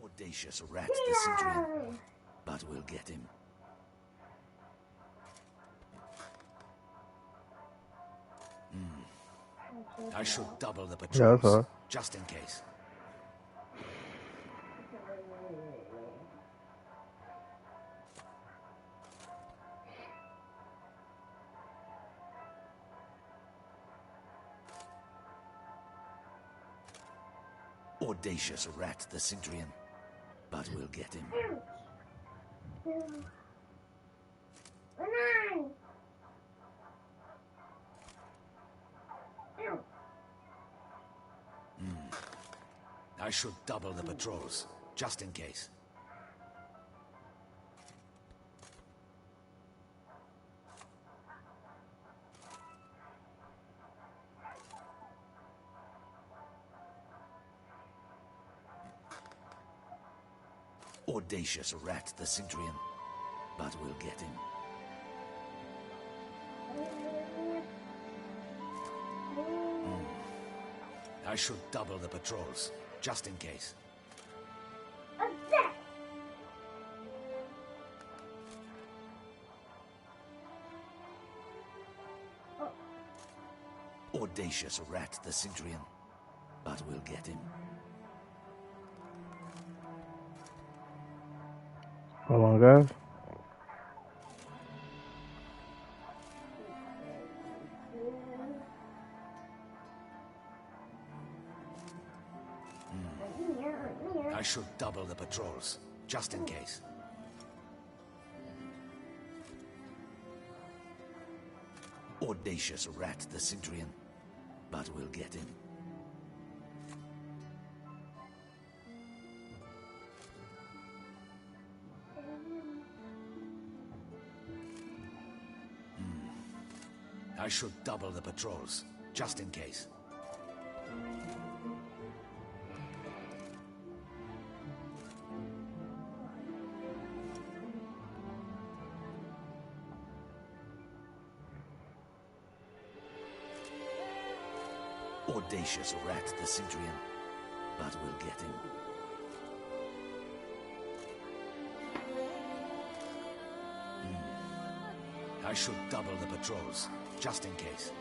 Audacious rat, the Centurion. But we'll get him. I should double the patrols, just in case. Audacious rat, the Centurion. But we'll get him. I should double the patrols, just in case. Audacious rat, the Centurion. But we'll get him. I should double the patrols, just in case. Audacious rat, the Centurion. But we'll get him. Hold on, guys. I should double the patrols, just in case. Audacious rat, the Centurion. But we'll get him. I should double the patrols, just in case. Audacious rat, the Centurion. But we'll get him. I should double the patrols, just in case.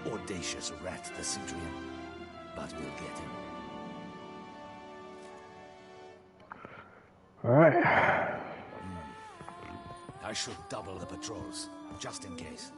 Audacious rat, the Centurion. But we'll get him. All right. I should double the patrols, just in case.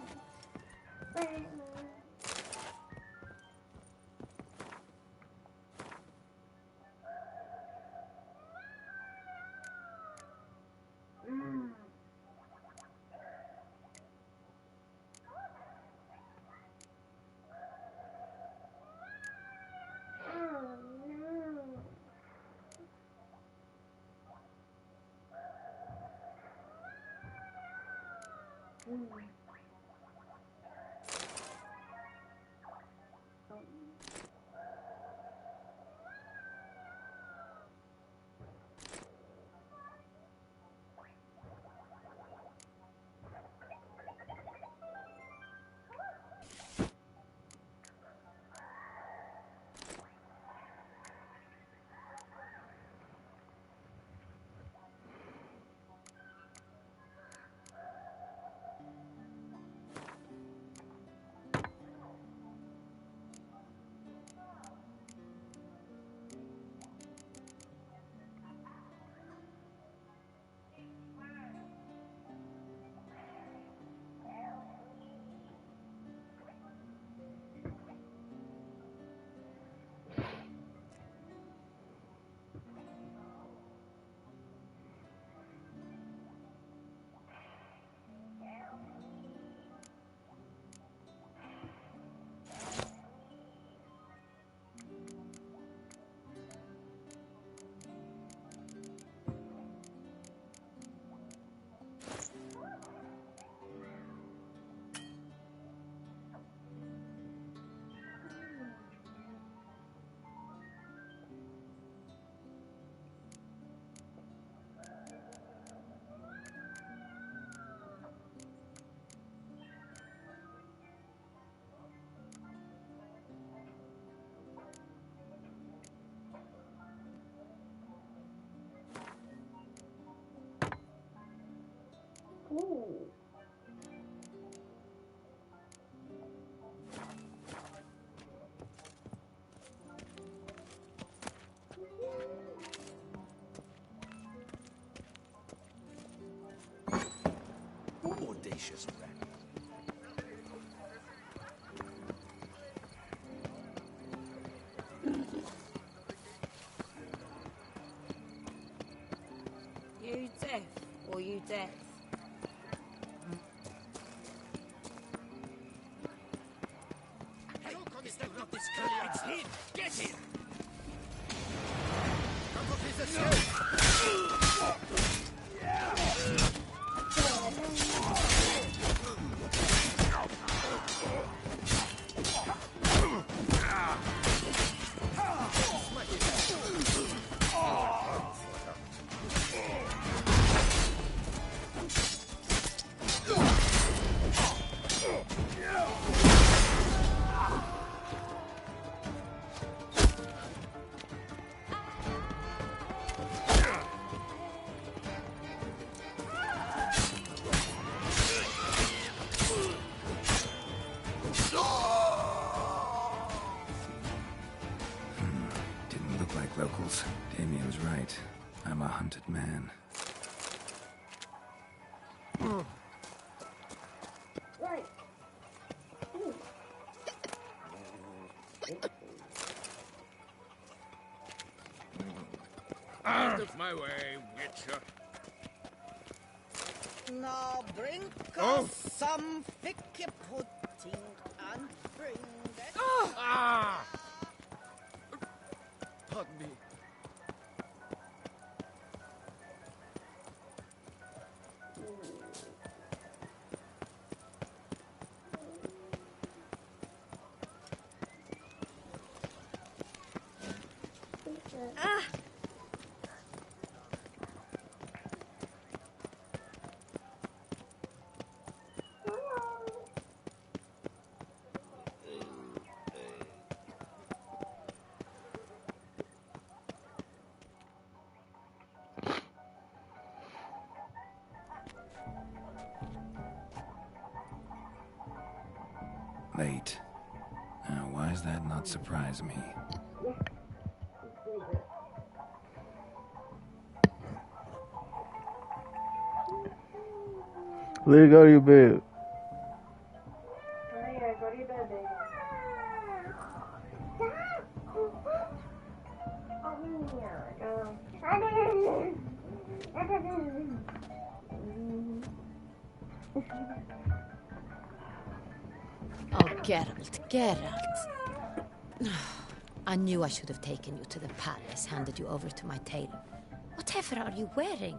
You deaf or you deaf? Hey, is that not this clear? It's him! Get him! Locals, Damien's right. I'm a hunted man. Out of my way, Witcher. Now bring us some thick pudding and bring it. Ah! Pardon me. Late. Now, why does that not surprise me? Let it go to your bed. Go to your bed, baby. Oh, Geralt. I knew I should have taken you to the palace, handed you over to my tailor. Whatever are you wearing?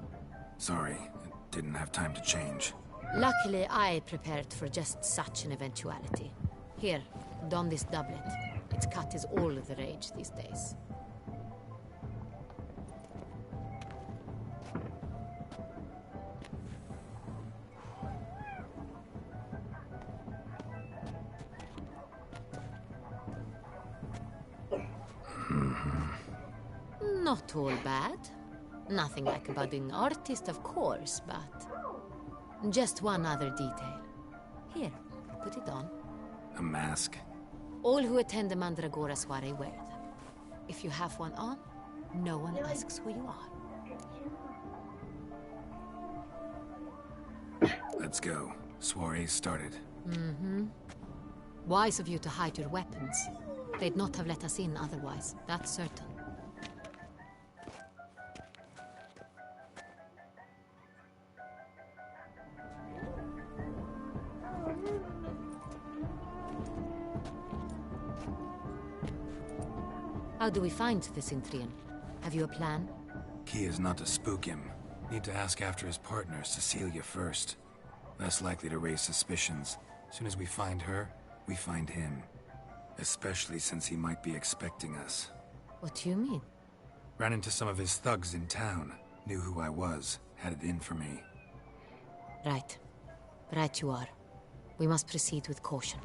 Sorry, I didn't have time to change. Luckily, I prepared for just such an eventuality. Here, don this doublet. Its cut is all the rage these days. Not all bad. Nothing like a budding artist, of course, but just one other detail. Here, put it on. A mask? All who attend the Mandragora soiree wear them. If you have one on, no one asks who you are. Let's go. Soiree started. Wise of you to hide your weapons. They'd not have let us in otherwise, that's certain. How do we find the Cintrian? Have you a plan? Key is not to spook him. Need to ask after his partner, Cecilia, first. Less likely to raise suspicions. Soon as we find her, we find him. Especially since he might be expecting us. What do you mean? Ran into some of his thugs in town. Knew who I was. Had it in for me. Right. Right you are. We must proceed with caution.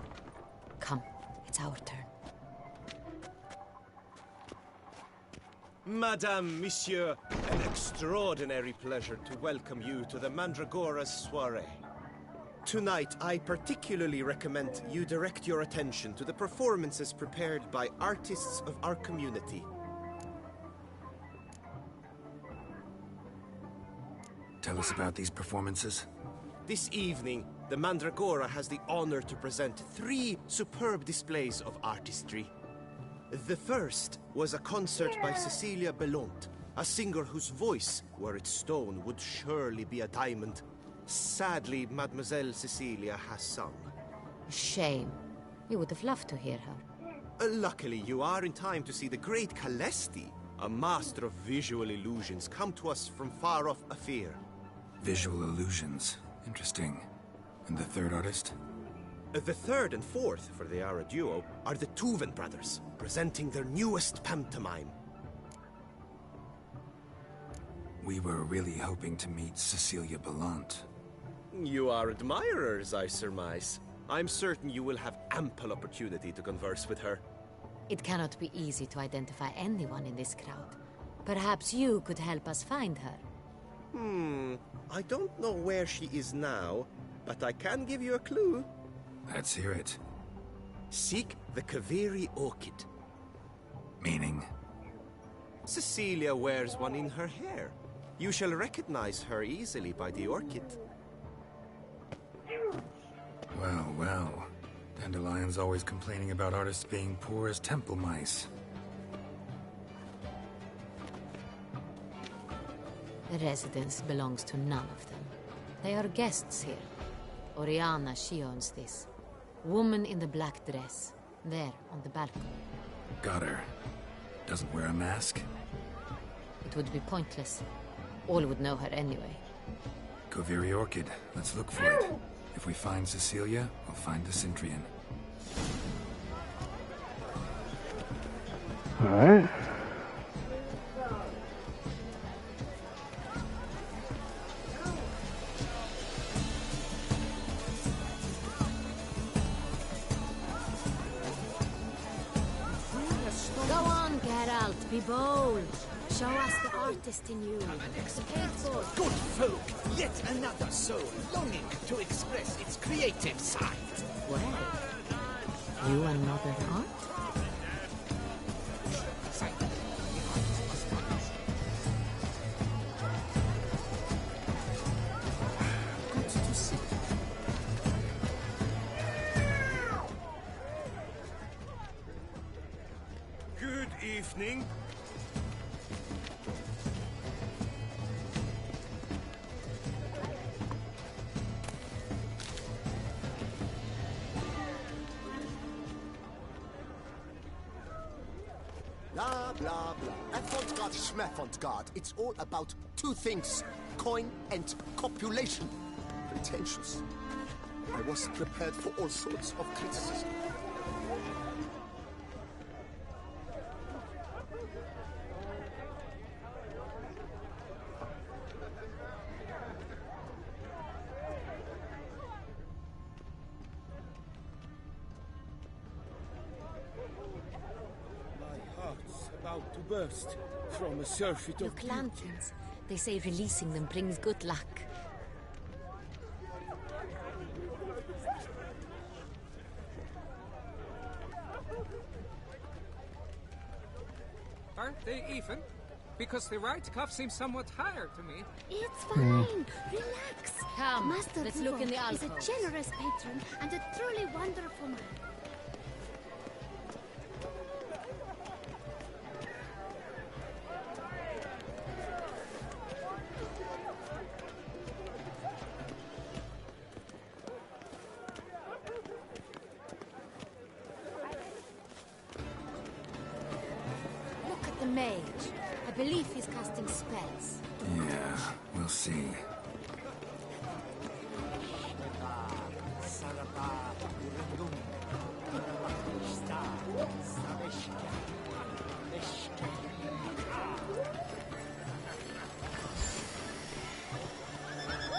Come, it's our turn. Madame, Monsieur, an extraordinary pleasure to welcome you to the Mandragora's soiree. Tonight, I particularly recommend you direct your attention to the performances prepared by artists of our community. Tell us about these performances. This evening, the Mandragora has the honor to present 3 superb displays of artistry. The first was a concert by Cecilia Belont, A singer whose voice, were it stone, would surely be a diamond. Sadly, Mademoiselle Cecilia has sung. Shame. We would have loved to hear her. Luckily, you are in time to see the great Calesti, a master of visual illusions, come to us from far off Afir. Visual illusions. Interesting. And the third artist? The third and fourth, for they are a duo, are the Tuven brothers, presenting their newest pantomime. We were really hoping to meet Cecilia Ballant. You are admirers, I surmise. I'm certain you will have ample opportunity to converse with her. It cannot be easy to identify anyone in this crowd. Perhaps you could help us find her. I don't know where she is now, but I can give you a clue. Let's hear it. Seek the Kaveri orchid. Meaning? Cecilia wears one in her hair. You shall recognize her easily by the orchid. Well, well. Dandelion's always complaining about artists being poor as temple mice. The residence belongs to none of them. They are guests here. Oriana, she owns this. Woman in the black dress. There, on the balcony. Got her. Doesn't wear a mask? It would be pointless. All would know her anyway. Kaveri Orchid. Let's look for it. If we find Cecilia, we'll find the Cintrian. Alright. Go on, Geralt, be bold. Show us the artist in you. Skateboard. Good folk, yet another soul longing to express its creative side. Well, you another art? Good to see. Good evening. Blah, blah, blah. Avant-garde, schmaffant-garde. It's all about two things. Coin and copulation. Pretentious. I wasn't prepared for all sorts of criticism. My heart's about to burst from a surfeit of Look, beauty. lanterns. They say releasing them brings good luck. Aren't they even? Because the right cuff seems somewhat higher to me. It's fine. Relax. Come, Master let's look in the Duval is a alcoves. generous patron and a truly wonderful man. Look at the mage. I believe he's casting spells. Yeah, we'll see.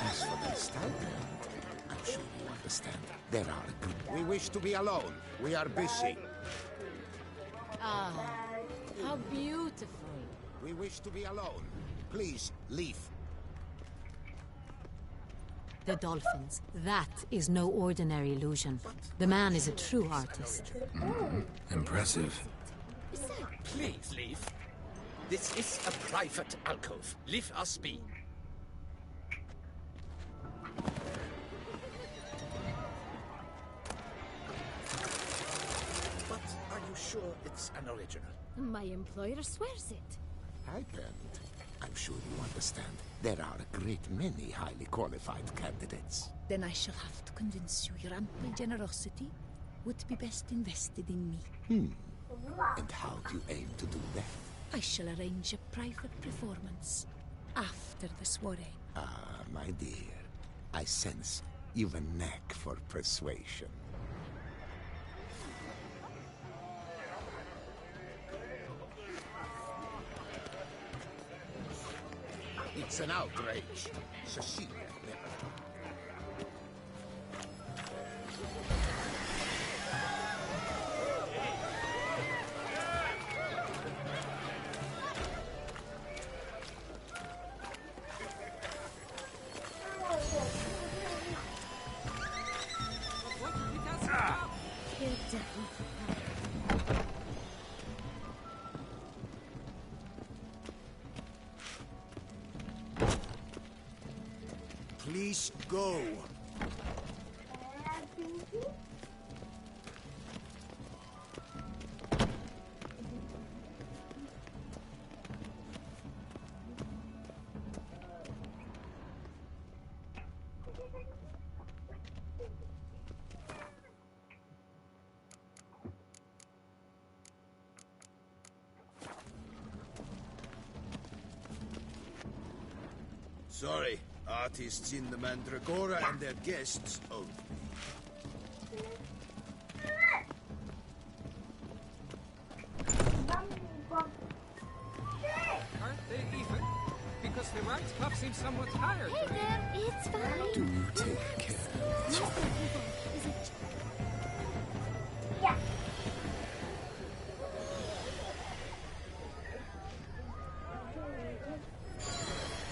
As for the stand, I'm sure you understand. There are good. We wish to be alone. We are busy. Ah, how beautiful. We wish to be alone. Please, leave. The dolphins. That is no ordinary illusion. The man is a true artist. Impressive. Please leave. This is a private alcove. Leave us be. But are you sure it's an original? My employer swears it. Happened. I'm sure you understand. There are a great many highly qualified candidates. Then I shall have to convince you your ample generosity would be best invested in me. And how do you aim to do that? I shall arrange a private performance after the soiree. Ah, my dear. I sense you've a knack for persuasion. It's an outrage. Cecilia never. Please go. Sorry, artists in the Mandragora and their guests only. Aren't they even? Because the right cuff seems somewhat tired. Hey there, it's fine. Do take care. Yes, there, is it?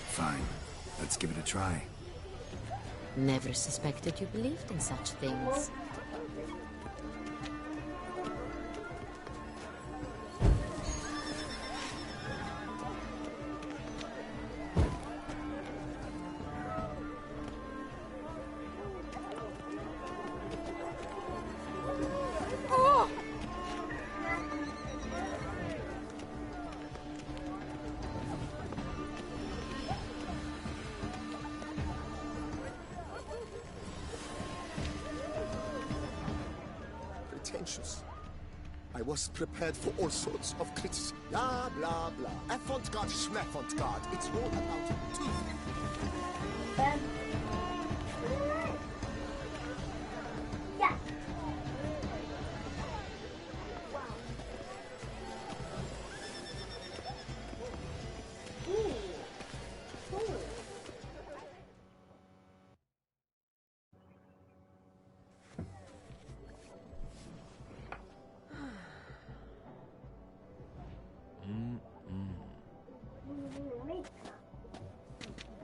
Fine. Let's give it a try. Never suspected you believed in such things. Pretentious. I was prepared for all sorts of criticism. Blah, blah, blah. Avant-garde, schmeffant-garde. It's all about two.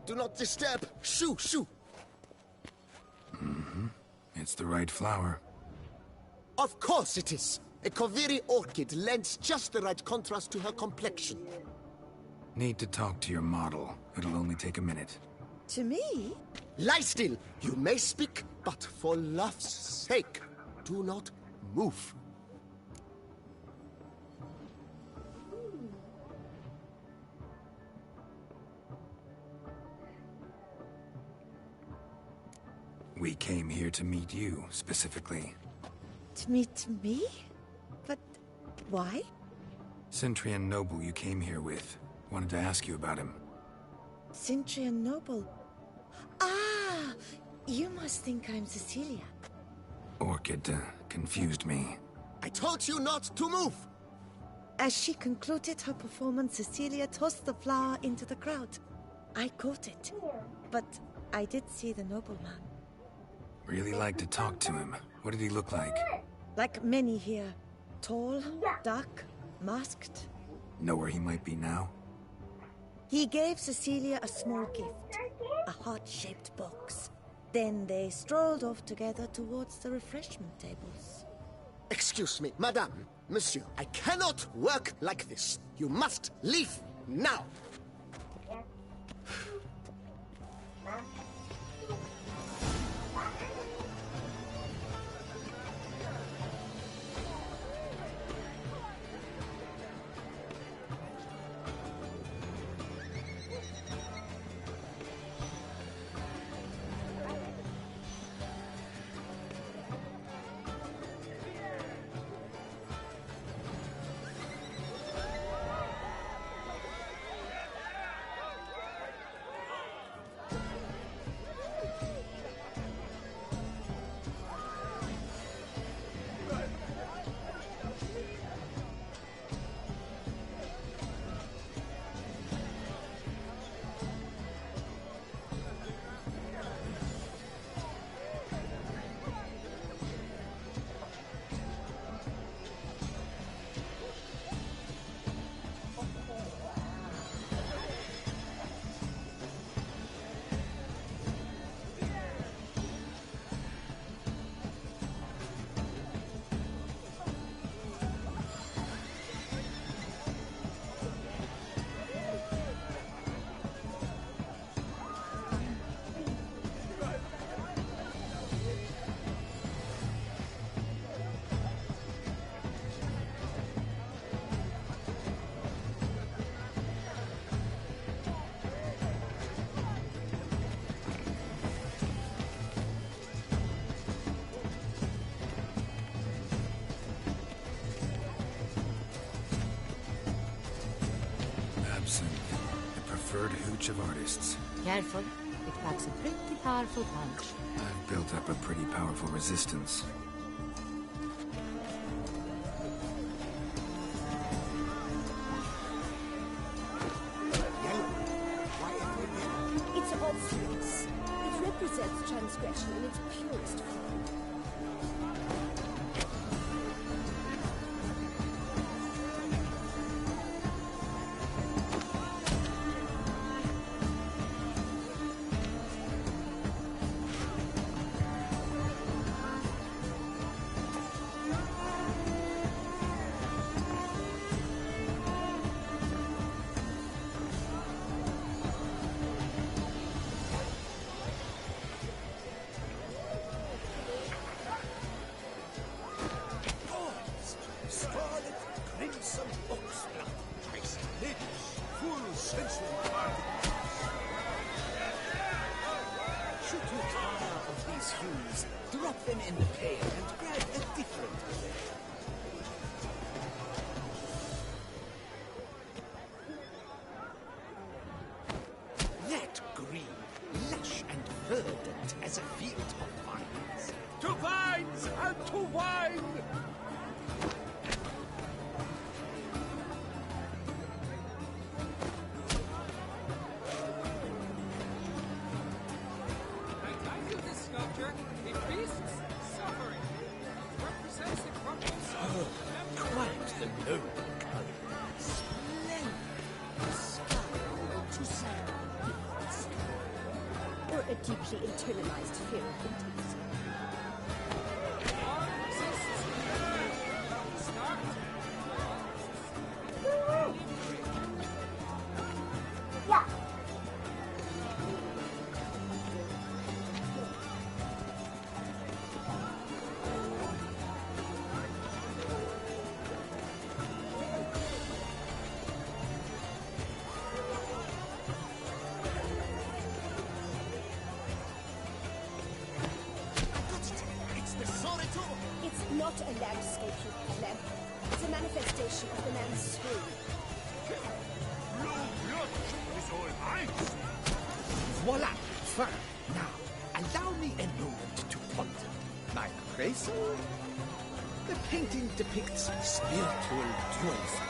Do not disturb. Shoo, shoo. It's the right flower. Of course it is. A Koviri orchid lends just the right contrast to her complexion. Need to talk to your model. It'll only take a minute. To me? Lie still. You may speak, but for love's sake, do not move. We came here to meet you, specifically. To meet me? But why? Centrian noble you came here with. Wanted to ask you about him. Centrian noble. Ah! You must think I'm Cecilia. Orchid confused me. I told you not to move. As she concluded her performance, Cecilia tossed the flower into the crowd. I caught it. But I did see the nobleman. Really like to talk to him. What did he look like? Like many here. Tall, dark, masked. Know where he might be now? He gave Cecilia a small gift. A heart-shaped box. Then they strolled off together towards the refreshment tables. Excuse me, madame, monsieur, I cannot work like this. You must leave now. preferred hooch of artists. Careful, it packs a pretty powerful punch. I've built up a pretty powerful resistance. It's obvious. It represents transgression in its purest form. Drop them in the pail and grab a different pail. That green, lush and verdant as a field of vines. To vines and to wine! Quite the noble color. Splendid. Sky to sacrifice. Or a deeply internalized fear of intimacy. It's not a landscape, you pleb. It's a manifestation of the man's soul. Voila! Fine. Now, allow me a moment to ponder. My appraisal? The painting depicts spiritual dualism.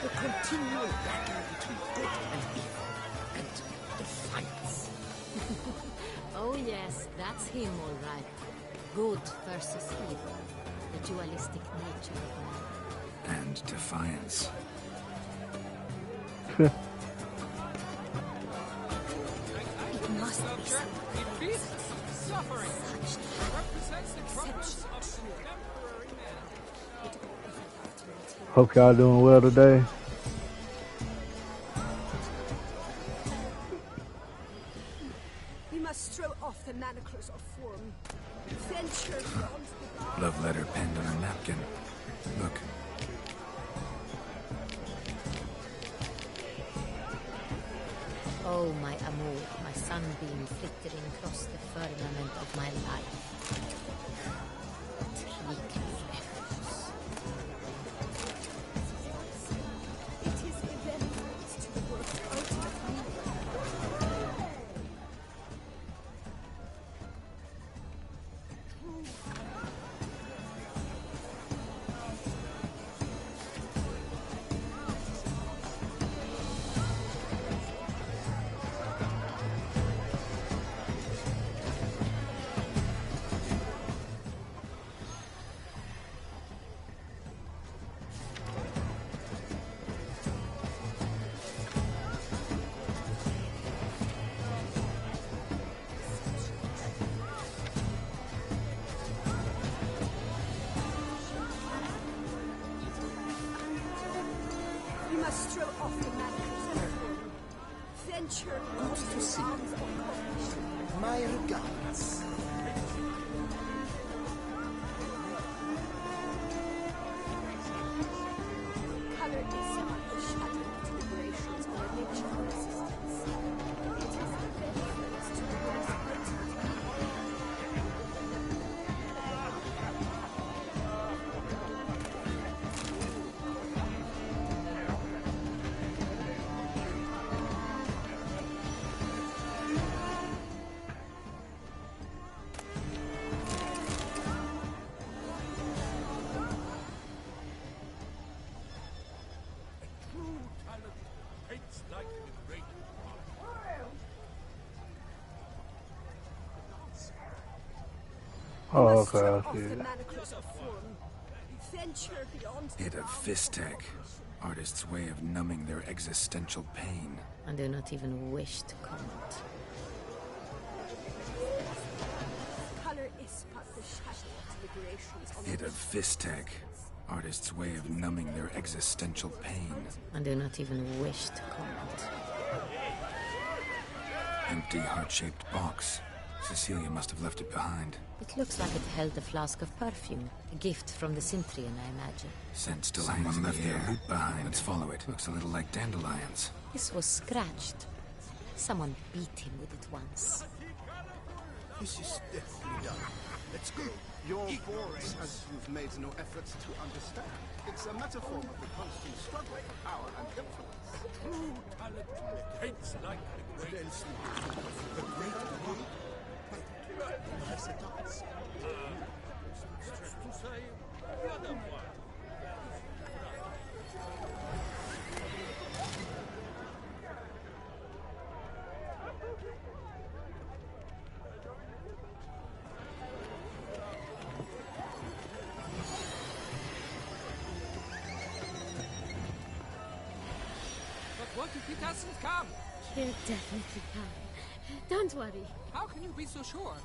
The continual battle between good and evil. And defiance. Oh yes, that's him all right. Good versus evil. The dualistic nature of man. And defiance. It must be something. It beasts suffering. Such Represents the troubles of contemporary man. Hope y'all doing well today. We must throw off the manacles of form. Venture beyond the bounds. Love letter penned on a napkin. Look. Oh, my amour, my sunbeam flickering across the firmament of my life. Tricky refuse. It is irrelevant to the work's ultimate meaning. We must throw off the manacles of form. Venture Good to see you. My regards. color is overshadowing the deliberations of our nature and resistance. It is the benefits to the world's ultimate meaning. Oh, You must okay, strip I off see the it. manacles of form. Venture beyond the Hit of Fistek, artist's way of numbing their existential pain. I do not even wish to comment. color is but the shadow of liberations on Hit of Fistek, artist's way of numbing their existential pain. I do not even wish to comment. Empty heart-shaped box. Cecilia must have left it behind. It looks like it held a flask of perfume. A gift from the Cintrian, I imagine. Scent still hangs in the air. Loot behind. Let's follow it. Looks a little like dandelions. This was scratched. Someone beat him with it once. This is definitely done. Let's go. You're boring as you've made no effort to understand. It's a metaphor of the constant struggle for power and influence. True talent hates like the great. The great good. Yes, it does. To say the other one. But what if he doesn't come? He'll definitely come. Don't worry. How can you be so sure?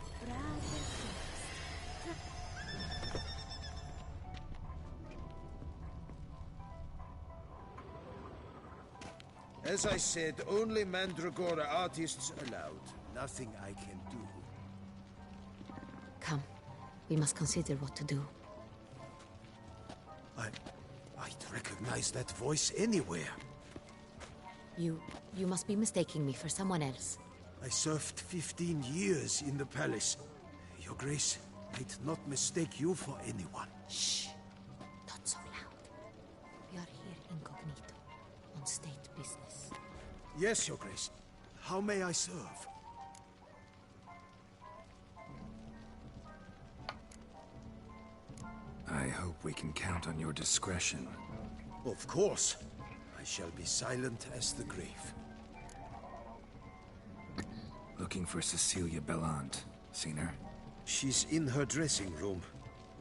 As I said, only Mandragora artists allowed. Nothing I can do. Come. We must consider what to do. I'd recognize that voice anywhere. You must be mistaking me for someone else. I served 15 years in the palace. Your Grace, I'd not mistake you for anyone. Shh. Not so loud. We are here incognito, on state business. Yes, Your Grace. How may I serve? I hope we can count on your discretion. Of course. I shall be silent as the grave. Looking for Cecilia Bellant. Seen her? She's in her dressing room,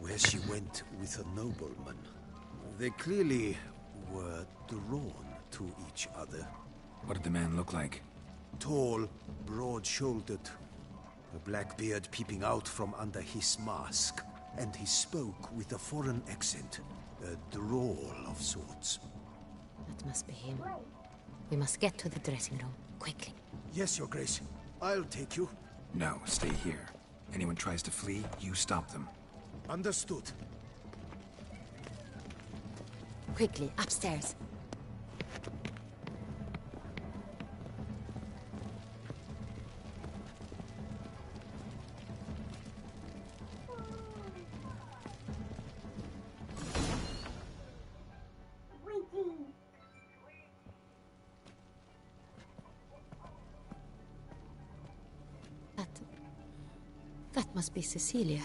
where she went with a nobleman. They clearly were drawn to each other. What did the man look like? Tall, broad-shouldered, a black beard peeping out from under his mask. And he spoke with a foreign accent, a drawl of sorts. That must be him. We must get to the dressing room, quickly. Yes, Your Grace. I'll take you. No, stay here. Anyone tries to flee, you stop them. Understood. Quickly, upstairs. That must be Cecilia.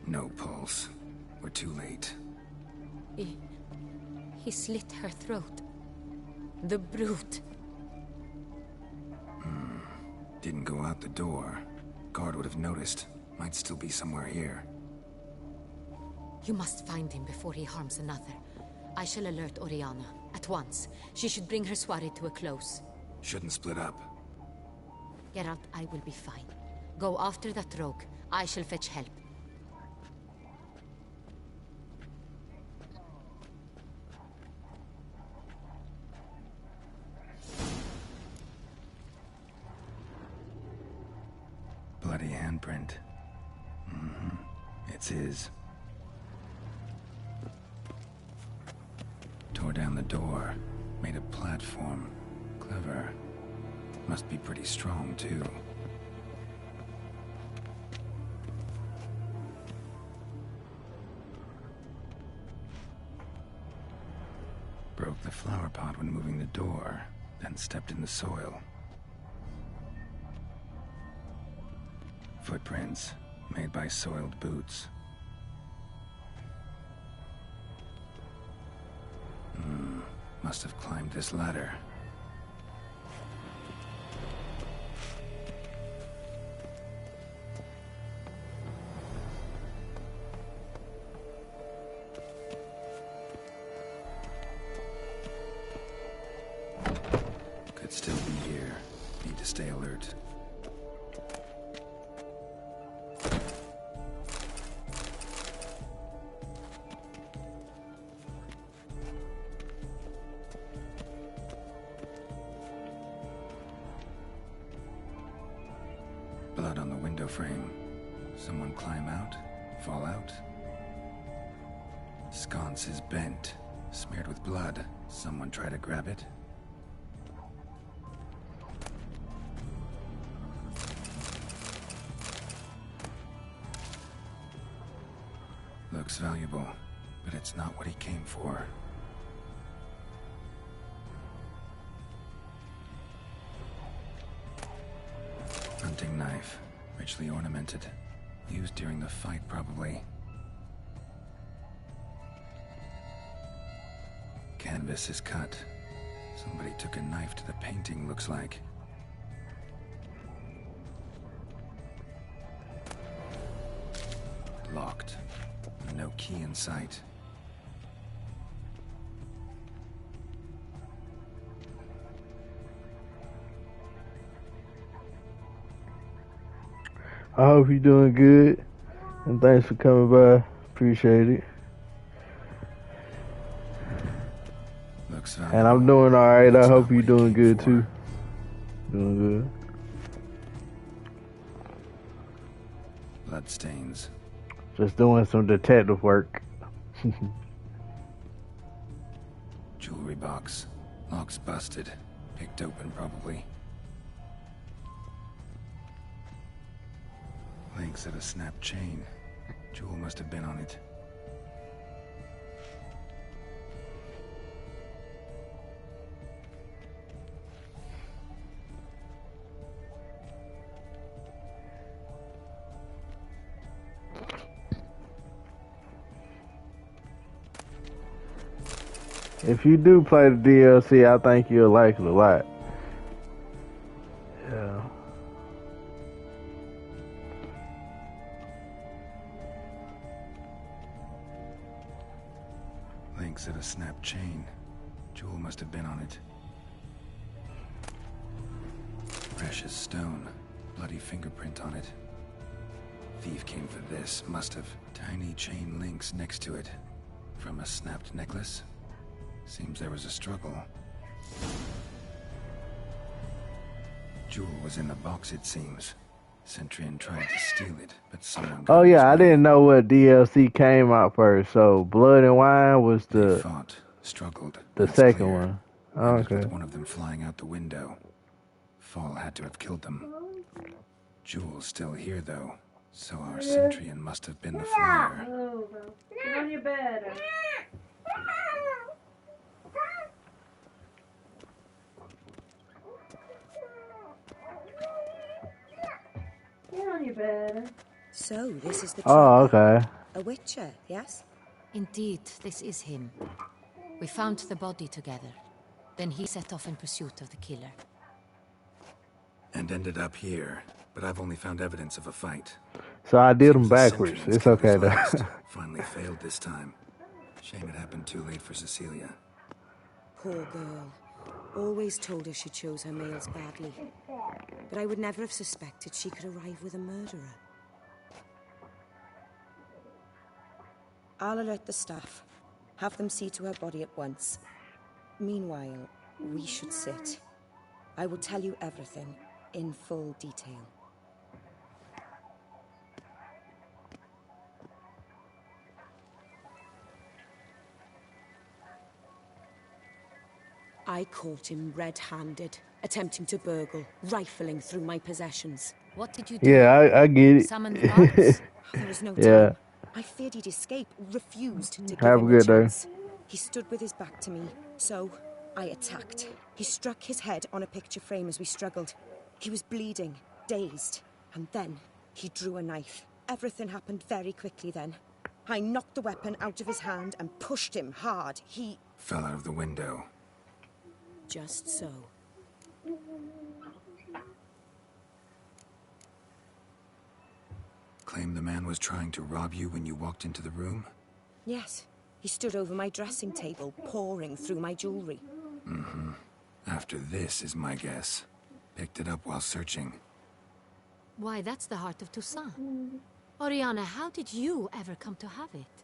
No pulse. We're too late. He slit her throat. The brute. Didn't go out the door. Guard would have noticed. Might still be somewhere here. You must find him before he harms another. I shall alert Oriana. At once. She should bring her soiree to a close. Shouldn't split up. Geralt, I will be fine. Go after that rogue. I shall fetch help. Bloody handprint. It's his. Tore down the door. Made a platform. Clever. Must be pretty strong, too. Broke the flower pot when moving the door, then stepped in the soil. Footprints, made by soiled boots. Must have climbed this ladder. Could still be here. Need to stay alert. Blood on the window frame. Someone climb out? Fall out? Sconce is bent, smeared with blood. Someone try to grab it? Looks valuable, but it's not what he came for. Hunting knife, richly ornamented. Used during the fight, probably. Canvas is cut. Somebody took a knife to the painting, looks like. Locked. No key in sight. I hope you're doing good, and thanks for coming by. Appreciate it. Looks and I'm doing all right. I hope you're doing good too. Doing good. Bloodstains. Just doing some detective work. Jewelry box. Lock's busted. Picked open, probably. Links at a snapped chain. Jewel must have been on it. If you do play the DLC, I think you'll like it a lot. Yeah. Links at a snapped chain. Jewel must have been on it. Precious stone. Bloody fingerprint on it. Thief came for this, must have. Tiny chain links next to it. From a snapped necklace? Seems there was a struggle. Jewel was in the box, it seems. Centurion tried to steal it, but someone got Oh yeah, I his way. didn't know what DLC came out first. So Blood and Wine was They the fought, struggled. the That's second clear. one. Ended Okay. with one of them flying out the window. Fall had to have killed them. Jewel's still here, though. So our Centurion must have been the flyer. Get on your bed. Get on your bed. So, this is the Oh, trapper. okay. A witcher, yes? Indeed, this is him. We found the body together. Then he set off in pursuit of the killer. And ended up here. But I've only found evidence of a fight. So I did them Seems the backwards. Centurion's It's killed his okay though. last. Finally failed this time. Shame it happened too late for Cecilia. Poor girl. Always told her she chose her males badly. But I would never have suspected she could arrive with a murderer. I'll alert the staff. Have them see to her body at once. Meanwhile, we should sit. I will tell you everything in full detail. I caught him red-handed, attempting to burgle, rifling through my possessions. What did you do? Yeah, I get it. Summon the guards? There was no Yeah. time. I feared he'd escape, refused to give Have a him good a day. chance. He stood with his back to me, so I attacked. He struck his head on a picture frame as we struggled. He was bleeding, dazed, and then he drew a knife. Everything happened very quickly then. I knocked the weapon out of his hand and pushed him hard. He... Fell out of the window. just so. Claim the man was trying to rob you when you walked into the room? Yes. He stood over my dressing table, pouring through my jewelry. Mm-hmm. After this is my guess. Picked it up while searching. Why, that's the heart of Toussaint. Oriana, how did you ever come to have it?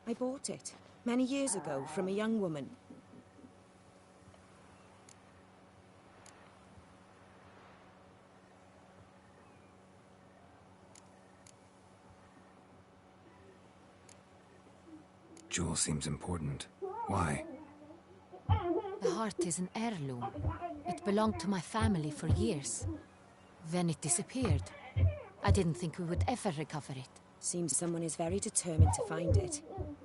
I bought it, many years ago, from a young woman. Jewel seems important. Why? The heart is an heirloom. It belonged to my family for years. Then it disappeared. I didn't think we would ever recover it. Seems someone is very determined to find it.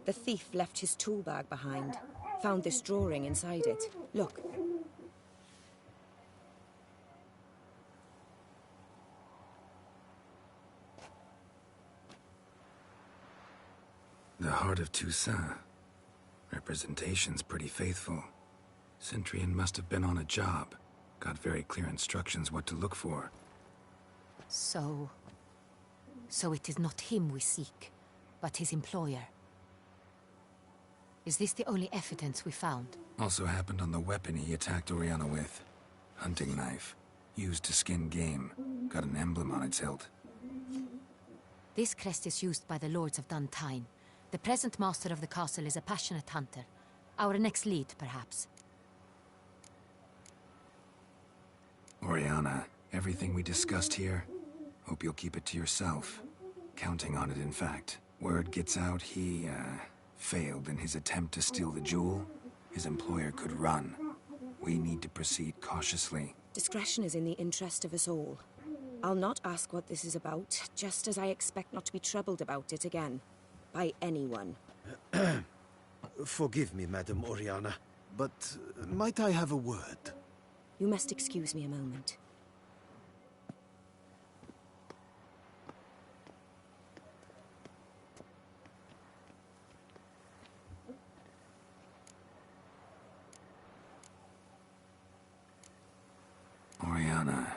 The thief left his tool bag behind. Found this drawing inside it. Look. The heart of Toussaint. Representation's pretty faithful. Centurion must have been on a job. Got very clear instructions what to look for. So it is not him we seek, but his employer. Is this the only evidence we found? Also happened on the weapon he attacked Oriana with. Hunting knife. Used to skin game. Got an emblem on its hilt. This crest is used by the Lords of Duntine. The present master of the castle is a passionate hunter. Our next lead, perhaps. Oriana, everything we discussed here, hope you'll keep it to yourself. Counting on it, in fact. Word gets out he, failed in his attempt to steal the jewel. His employer could run. We need to proceed cautiously. Discretion is in the interest of us all. I'll not ask what this is about, just as I expect not to be troubled about it again. By anyone. Forgive me, Madam Oriana, but might I have a word? You must excuse me a moment. Oriana,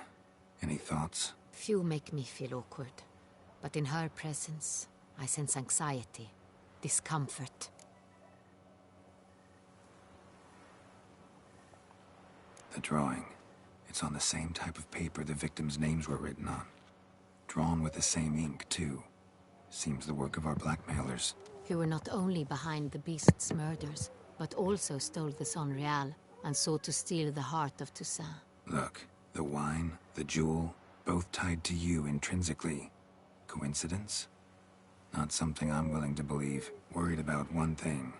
any thoughts? Few make me feel awkward, but in her presence, I sense anxiety, discomfort. The drawing. It's on the same type of paper the victims' names were written on. Drawn with the same ink, too. Seems the work of our blackmailers. Who were not only behind the beast's murders, but also stole the Son Real and sought to steal the heart of Toussaint. Look, the wine, the jewel, both tied to you intrinsically. Coincidence? Not something I'm willing to believe. Worried about one thing.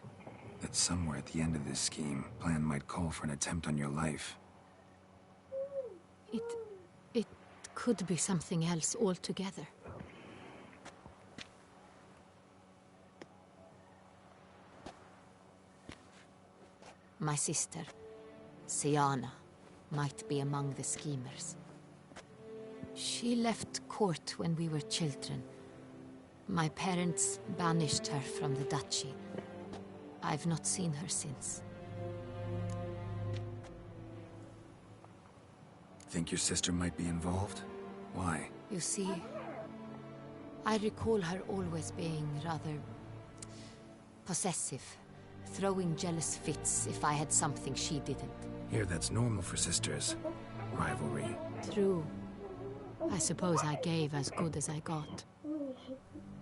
That somewhere at the end of this scheme, plan might call for an attempt on your life. It could be something else altogether. My sister, Siana, might be among the schemers. She left court when we were children. My parents banished her from the duchy. I've not seen her since. Think your sister might be involved? Why? You see, I recall her always being rather possessive, throwing jealous fits if I had something she didn't. Here, that's normal for sisters. Rivalry. True. I suppose I gave as good as I got.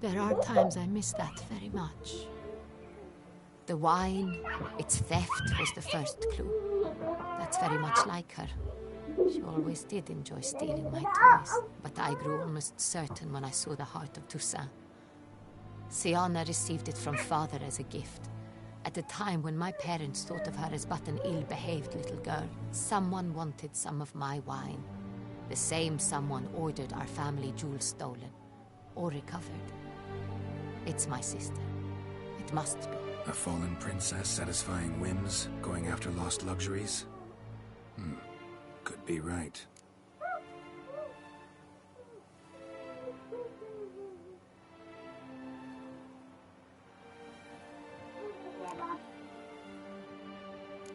There are times I miss that very much. The wine, its theft, was the first clue. That's very much like her. She always did enjoy stealing my toys, but I grew almost certain when I saw the heart of Toussaint. Siana received it from father as a gift. At a time when my parents thought of her as but an ill-behaved little girl, someone wanted some of my wine. The same someone ordered our family jewels stolen, or recovered. It's my sister. It must be. A fallen princess satisfying whims, going after lost luxuries? Could be right.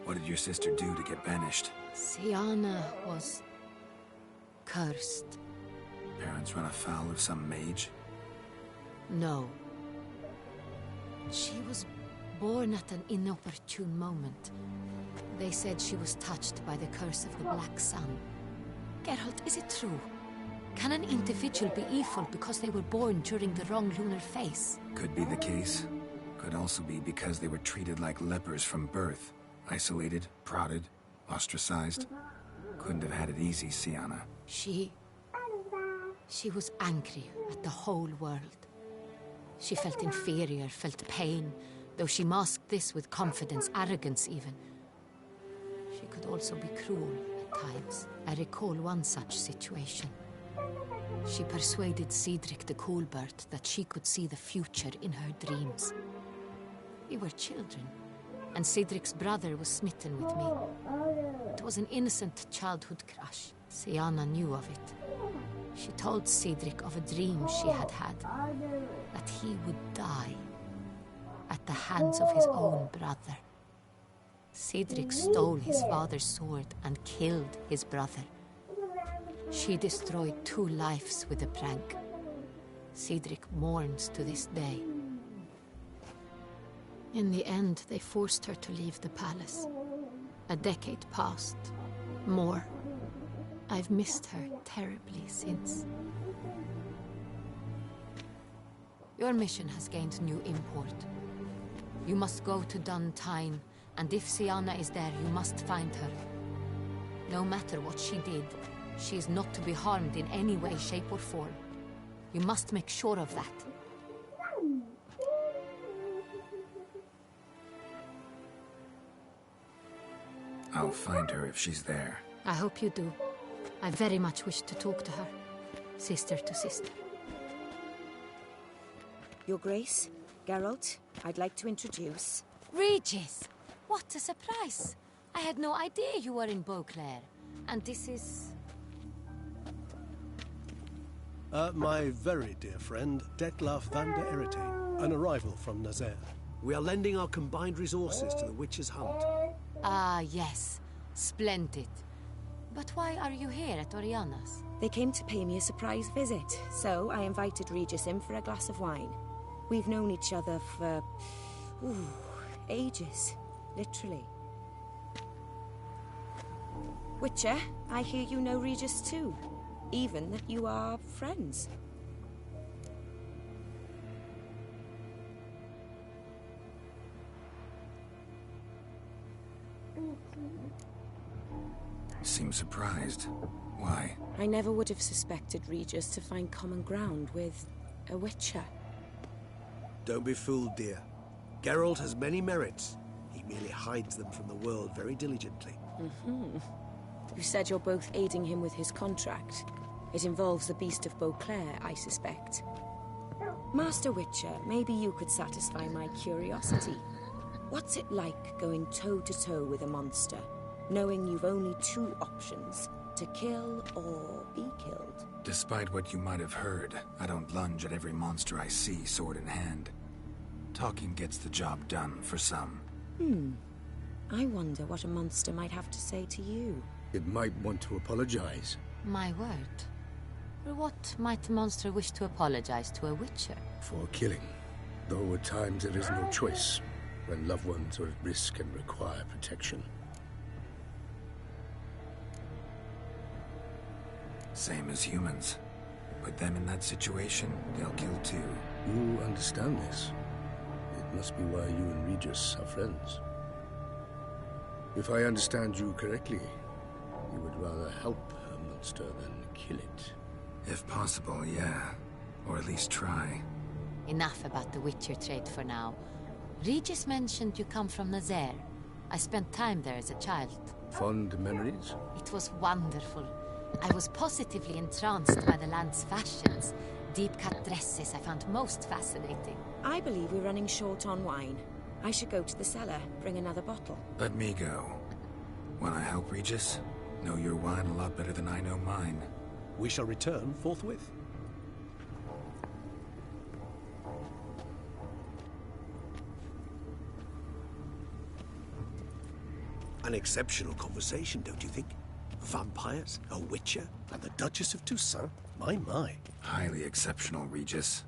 What did your sister do to get banished? Siana was... cursed. Parents run afoul of some mage? No. She was born at an inopportune moment. They said she was touched by the curse of the Black Sun. Geralt, is it true? Can an individual be evil because they were born during the wrong lunar phase? Could be the case. Could also be because they were treated like lepers from birth. Isolated, prodded, ostracized. Couldn't have had it easy, Siana. She was angry at the whole world. She felt inferior, felt pain, though she masked this with confidence, arrogance even. She could also be cruel at times. I recall one such situation. She persuaded Cedric the Coolbird that she could see the future in her dreams. We were children, and Cedric's brother was smitten with me. It was an innocent childhood crush. Siana knew of it. She told Cedric of a dream she had had, that he would die at the hands of his own brother. Cedric stole his father's sword and killed his brother. She destroyed 2 lives with a prank. Cedric mourns to this day. In the end, they forced her to leave the palace. A decade passed. More. I've missed her terribly since. Your mission has gained new import. You must go to Dun Tyne, and if Siana is there, you must find her. No matter what she did, she is not to be harmed in any way, shape, or form. You must make sure of that. I'll find her if she's there. I hope you do. I very much wish to talk to her. Sister to sister. Your Grace, Geralt, I'd like to introduce... Regis! What a surprise! I had no idea you were in Beauclair. And this is... My very dear friend, Detlaf van der Eretain, an arrival from Nazaire. We are lending our combined resources to the Witcher's hunt. Ah, yes. Splendid. But why are you here at Oriana's? They came to pay me a surprise visit, so I invited Regis in for a glass of wine. We've known each other for... ages. Literally. Witcher, I hear you know Regis too. Even that you are friends. Seem surprised. Why? I never would have suspected Regis to find common ground with a Witcher. Don't be fooled, dear. Geralt has many merits. He merely hides them from the world very diligently. You said you're both aiding him with his contract. It involves the Beast of Beauclair, I suspect. Master Witcher, maybe you could satisfy my curiosity. What's it like going toe-to-toe with a monster, knowing you've only 2 options, to kill or be killed? Despite what you might have heard, I don't lunge at every monster I see, sword in hand. Talking gets the job done, for some. I wonder what a monster might have to say to you. It might want to apologize. My word. For what might a monster wish to apologize to a Witcher? For killing. Though at times there is no choice, when loved ones are at risk and require protection. Same as humans. Put them in that situation, they'll kill too. You understand this. It must be why you and Regis are friends. If I understand you correctly, you would rather help a monster than kill it. If possible, yeah. Or at least try. Enough about the Witcher trade for now. Regis mentioned you come from Nazaire. I spent time there as a child. Fond memories? It was wonderful. I was positively entranced by the land's fashions. Deep-cut dresses I found most fascinating. I believe we're running short on wine. I should go to the cellar, bring another bottle. Let me go. Wanna help, Regis? Know your wine a lot better than I know mine. We shall return forthwith. An exceptional conversation, don't you think? Vampires, a witcher, and the Duchess of Toussaint? My. Highly exceptional, Regis.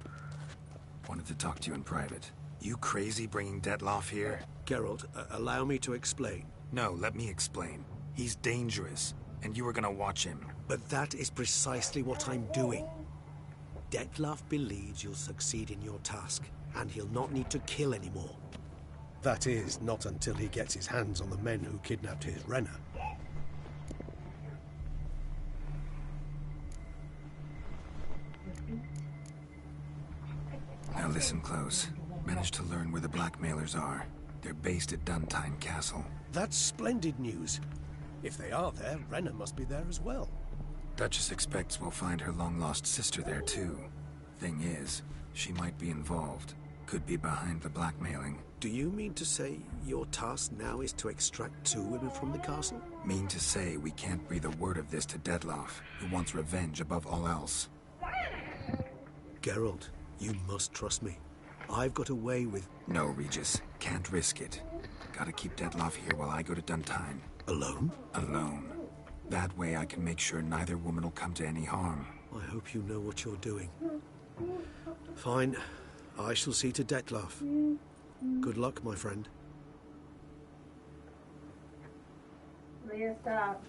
Wanted to talk to you in private. You crazy bringing Detloff here? Geralt, allow me to explain. No, let me explain. He's dangerous, and you were gonna watch him. But that is precisely what I'm doing. Detloff believes you'll succeed in your task, and he'll not need to kill anymore. That is, not until he gets his hands on the men who kidnapped his Renna. Now listen close. Managed to learn where the blackmailers are. They're based at Duntine Castle. That's splendid news. If they are there, Renna must be there as well. Duchess expects we'll find her long-lost sister there, too. Thing is, she might be involved. Could be behind the blackmailing. Do you mean to say your task now is to extract 2 women from the castle? Mean to say we can't breathe a word of this to Detloff, who wants revenge above all else. Geralt, you must trust me. I've got away with... No, Regis. Can't risk it. Gotta keep Detloff here while I go to Duntine. Alone? Alone. That way I can make sure neither woman will come to any harm. I hope you know what you're doing. Fine. I shall see to Detloff. Good luck, my friend. Leah, stop.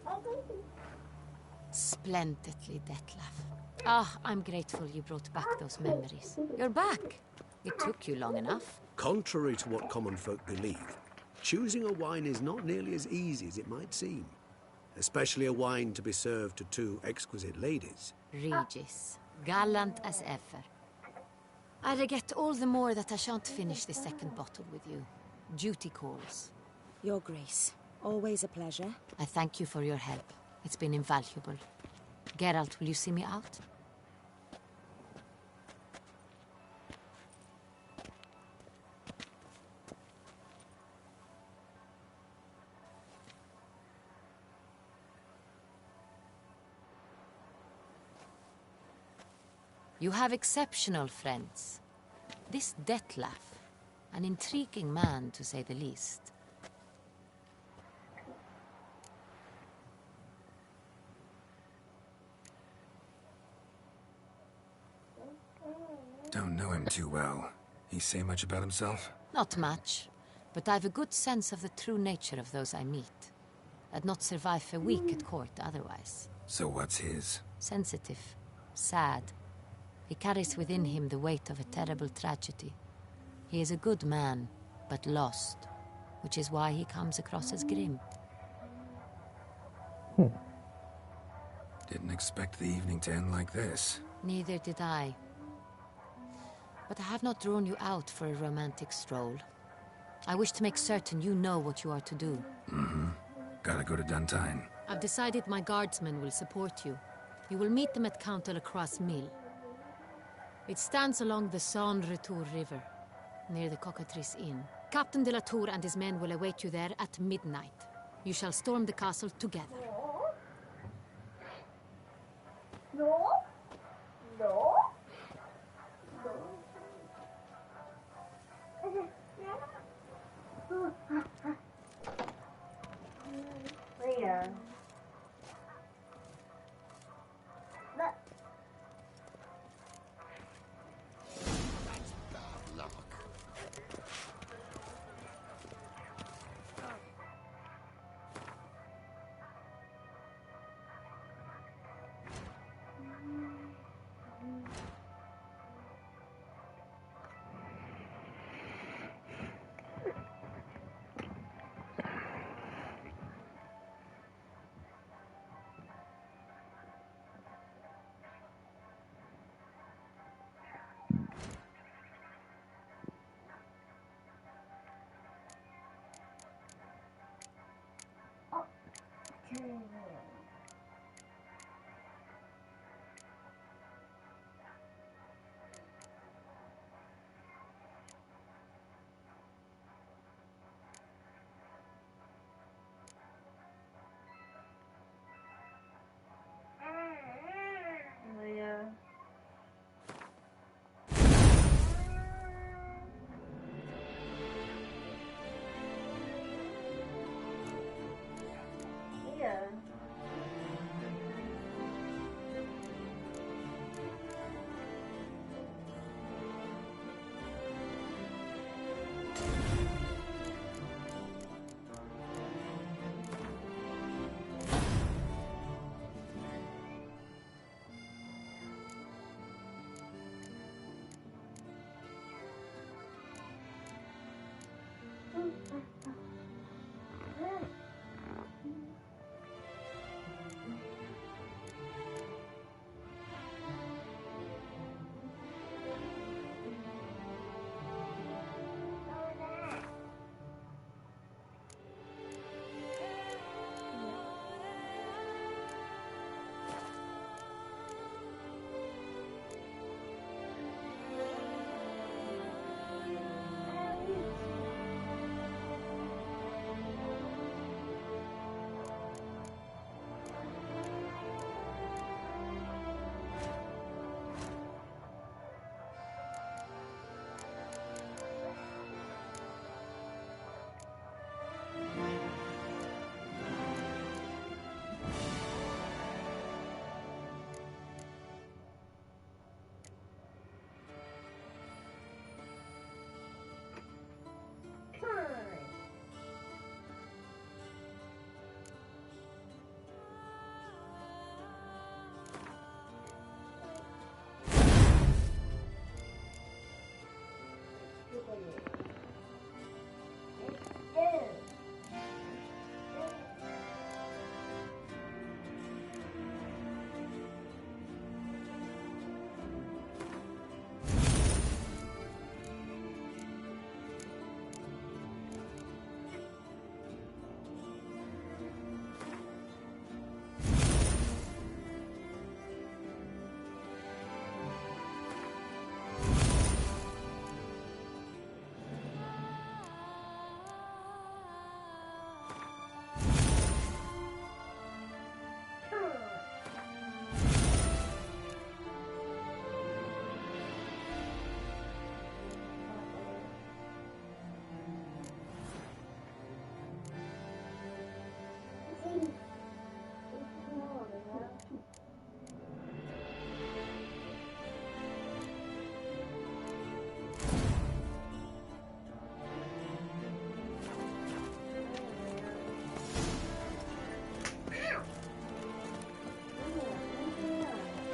Splendidly, Detlaff. Ah, I'm grateful you brought back those memories. You're back. It took you long enough. Contrary to what common folk believe, choosing a wine is not nearly as easy as it might seem. Especially a wine to be served to 2 exquisite ladies. Regis, gallant as ever. I regret all the more that I shan't finish the second bottle with you. Duty calls. Your Grace, always a pleasure. I thank you for your help. It's been invaluable. Geralt, will you see me out? You have exceptional friends. This Detlaff, an intriguing man to say the least. Don't know him too well. He say much about himself? Not much, but I've a good sense of the true nature of those I meet. I'd not survive a week at court otherwise. So what's his? Sensitive, sad. He carries within him the weight of a terrible tragedy. He is a good man, but lost, which is why he comes across as grim. Didn't expect the evening to end like this. Neither did I. But I have not drawn you out for a romantic stroll. I wish to make certain you know what you are to do. Mm-hmm. Gotta go to Duntine. I've decided my guardsmen will support you. You will meet them at Count Delacroix' mill. It stands along the Saône-Retour River, near the Cockatrice Inn. Captain de la Tour and his men will await you there at midnight. You shall storm the castle together. No. No. Leah.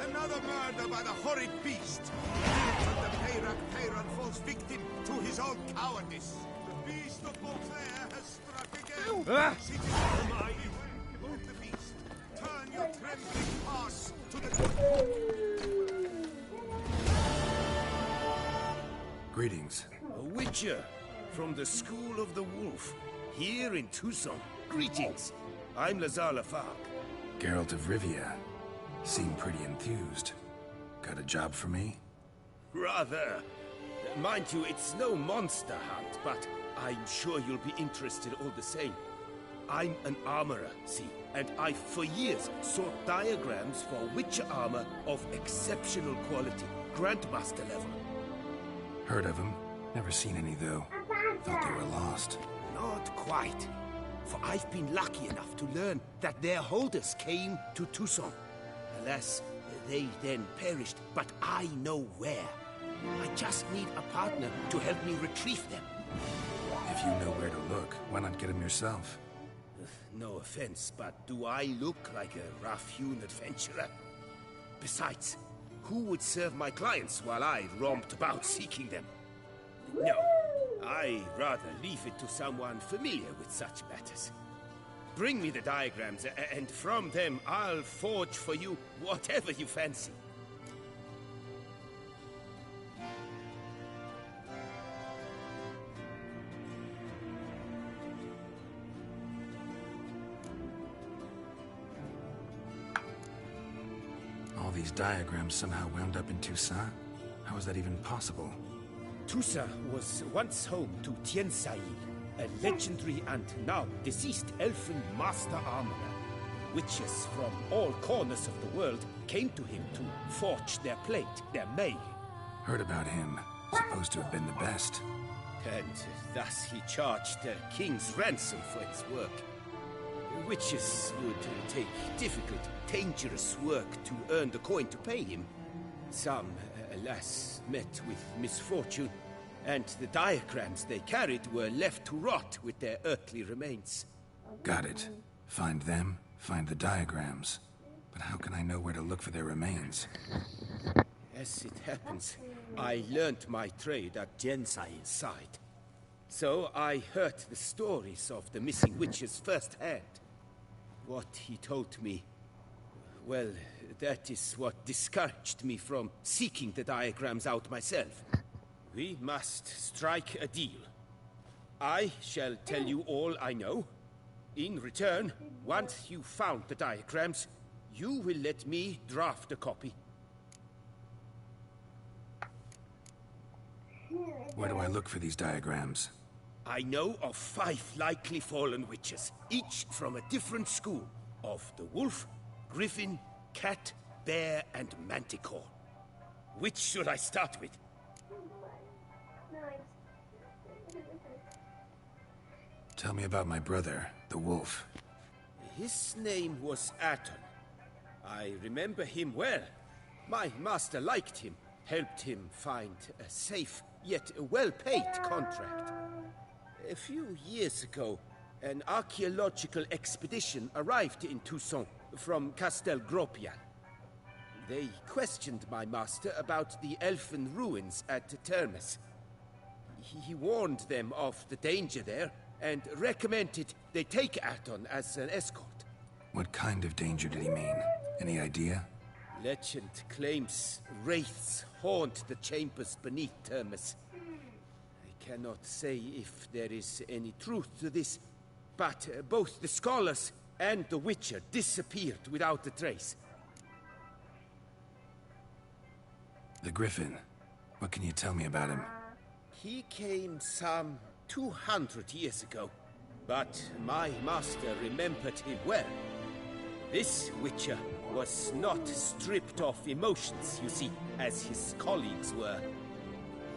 Another murder by the horrid beast. And the Peyran falls victim to his own cowardice. The beast of Beauclair has struck again. Ah! Move the beast. Turn your trembling paws to the... Greetings. A Witcher from the School of the Wolf, here in Tucson. Greetings. I'm Lazar Lafargue. Geralt of Rivia. Seem pretty enthused. Got a job for me? Rather. Mind you, it's no monster hunt, but I'm sure you'll be interested all the same. I'm an armorer, see, and I for years sought diagrams for Witcher armor of exceptional quality, Grandmaster level. Heard of them. Never seen any, though. Thought they were lost. Not quite. For I've been lucky enough to learn that their holders came to Tucson. Alas, they then perished, but I know where. I just need a partner to help me retrieve them. If you know where to look, why not get them yourself? No offense, but do I look like a rough-hewn adventurer? Besides, who would serve my clients while I romped about seeking them? No, I'd rather leave it to someone familiar with such matters. Bring me the diagrams, and from them I'll forge for you whatever you fancy. All these diagrams somehow wound up in Tucson? How is that even possible? Tucson was once home to Tiensail, a legendary and now deceased elfin master armorer. Witches from all corners of the world came to him to forge their plate, their mail. Heard about him. Supposed to have been the best. And thus he charged the king's ransom for his work. Witches would take difficult, dangerous work to earn the coin to pay him. Some, alas, met with misfortune, and the diagrams they carried were left to rot with their earthly remains. Got it. Find them, find the diagrams. But how can I know where to look for their remains? As it happens, I learned my trade at Jensail's side. So I heard the stories of the missing witches firsthand. What he told me, well, that is what discouraged me from seeking the diagrams out myself. We must strike a deal. I shall tell you all I know. In return, once you've found the diagrams, you will let me draft a copy. Where do I look for these diagrams? I know of 5 likely fallen witches, each from a different school of the wolf, griffin, cat, bear, and manticore. Which should I start with? Tell me about my brother, the wolf. His name was Aton. I remember him well. My master liked him, helped him find a safe, yet a well-paid contract. A few years ago, an archaeological expedition arrived in Toussaint from Castel Gropian. They questioned my master about the elfin ruins at Termes. He warned them of the danger there and recommended they take Aton as an escort. What kind of danger did he mean? Any idea? Legend claims wraiths haunt the chambers beneath Termes. I cannot say if there is any truth to this, but both the scholars and the Witcher disappeared without a trace. The Griffin. What can you tell me about him? He came some 200 years ago, but my master remembered him well. This Witcher was not stripped of emotions, you see, as his colleagues were.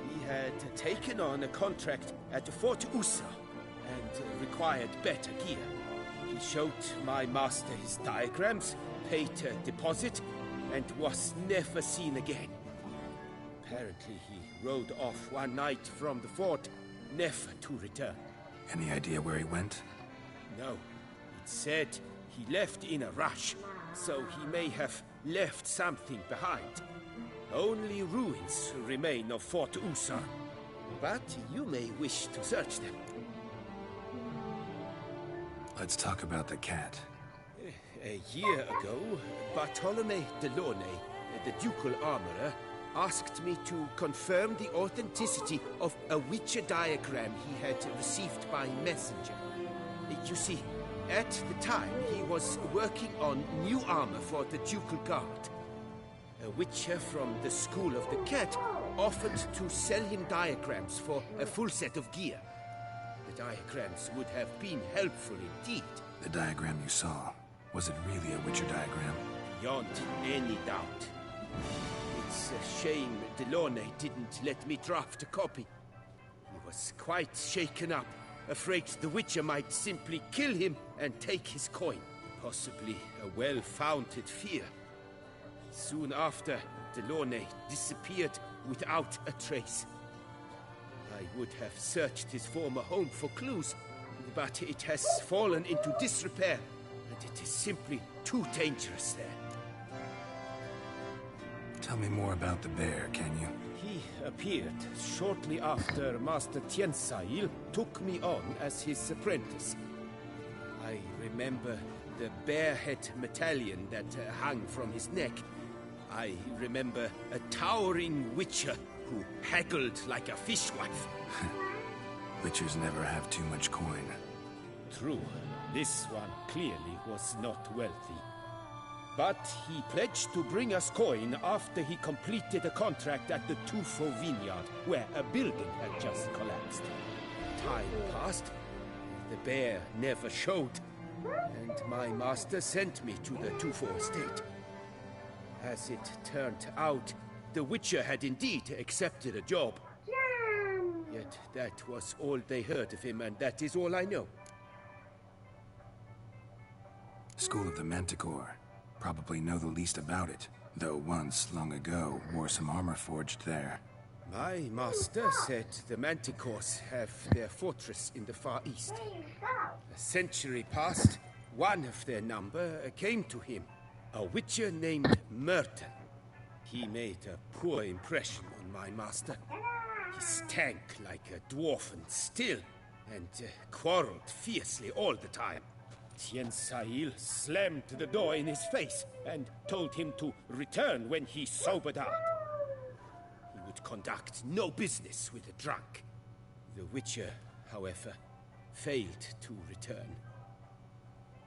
He had taken on a contract at Fort Usa and required better gear. He showed my master his diagrams, paid a deposit, and was never seen again. Apparently he rode off one night from the fort, never to return. Any idea where he went? No. It said he left in a rush, so he may have left something behind. Only ruins remain of Fort Usa, but you may wish to search them. Let's talk about the cat. A year ago, Bartolome de Launay, the ducal armorer, asked me to confirm the authenticity of a Witcher diagram he had received by messenger. You see, at the time he was working on new armor for the ducal guard. A Witcher from the School of the Cat offered to sell him diagrams for a full set of gear. The diagrams would have been helpful indeed. The diagram you saw, was it really a Witcher diagram? Beyond any doubt. It's a shame Delaunay didn't let me draft a copy. He was quite shaken up, afraid the Witcher might simply kill him and take his coin. Possibly a well-founded fear. Soon after, Delaunay disappeared without a trace. I would have searched his former home for clues, but it has fallen into disrepair, and it is simply too dangerous there. Tell me more about the bear, can you? He appeared shortly after Master Tiensail took me on as his apprentice. I remember the bear-head medallion that hung from his neck. I remember a towering witcher who haggled like a fishwife. Witchers never have too much coin. True. This one clearly was not wealthy. But he pledged to bring us coin after he completed a contract at the Tufo vineyard, where a building had just collapsed. Time passed. The bear never showed, and my master sent me to the Tufo estate. As it turned out, the Witcher had indeed accepted a job. Yet that was all they heard of him, and that is all I know. School of the Manticore. Probably know the least about it, though once, long ago, wore some armor forged there. My master said the Manticores have their fortress in the Far East. A century past, one of their number came to him, a witcher named Merton. He made a poor impression on my master. He stank like a dwarfen still, and quarreled fiercely all the time. Tien Sahil slammed the door in his face and told him to return when he sobered up. He would conduct no business with a drunk. The Witcher, however, failed to return.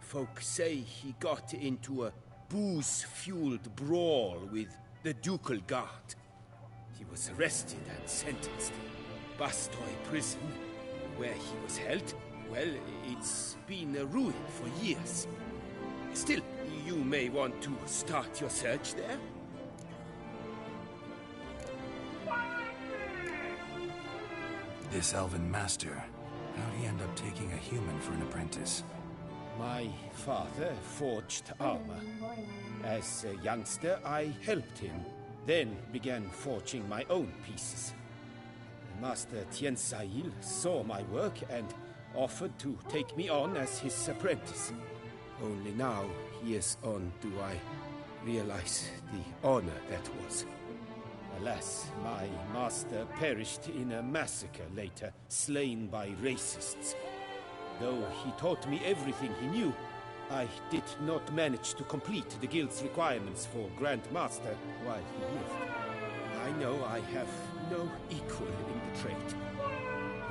Folk say he got into a booze-fueled brawl with the ducal guard. He was arrested and sentenced. Bastoy prison, where he was held, well, it's been a ruin for years. Still, you may want to start your search there. This elven master, how'd he end up taking a human for an apprentice? My father forged armor. As a youngster, I helped him, then began forging my own pieces. Master Tien Sahil saw my work and offered to take me on as his apprentice. Only now, years on, do I realize the honor that was. Alas, my master perished in a massacre later, slain by racists. Though he taught me everything he knew, I did not manage to complete the guild's requirements for Grand Master while he lived. I know I have no equal in the trade.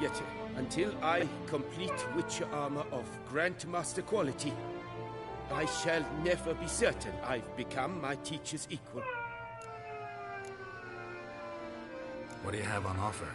Yet, until I complete Witcher armor of Grandmaster quality, I shall never be certain I've become my teacher's equal. What do you have on offer?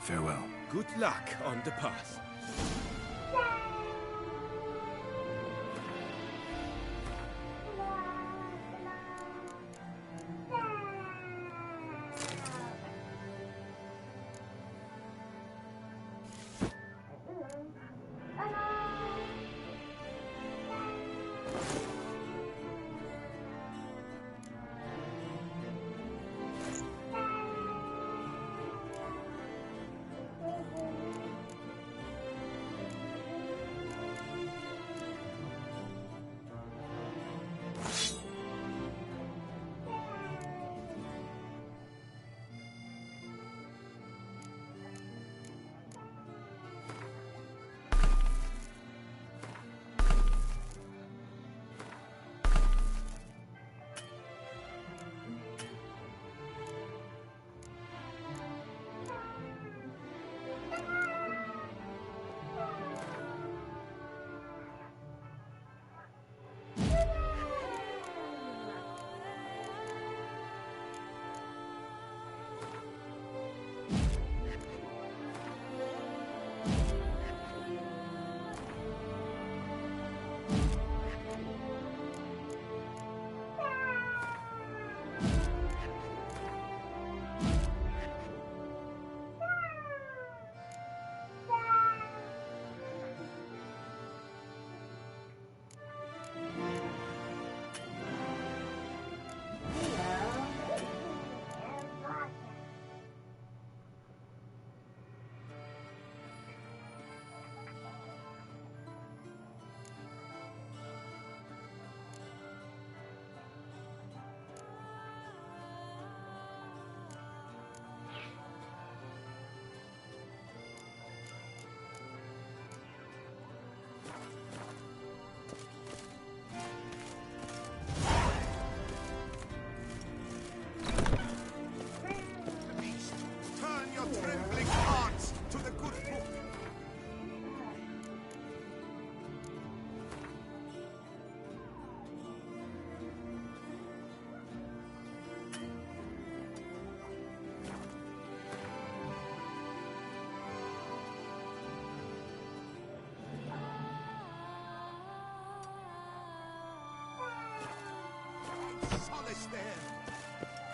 Farewell. Good luck on the path.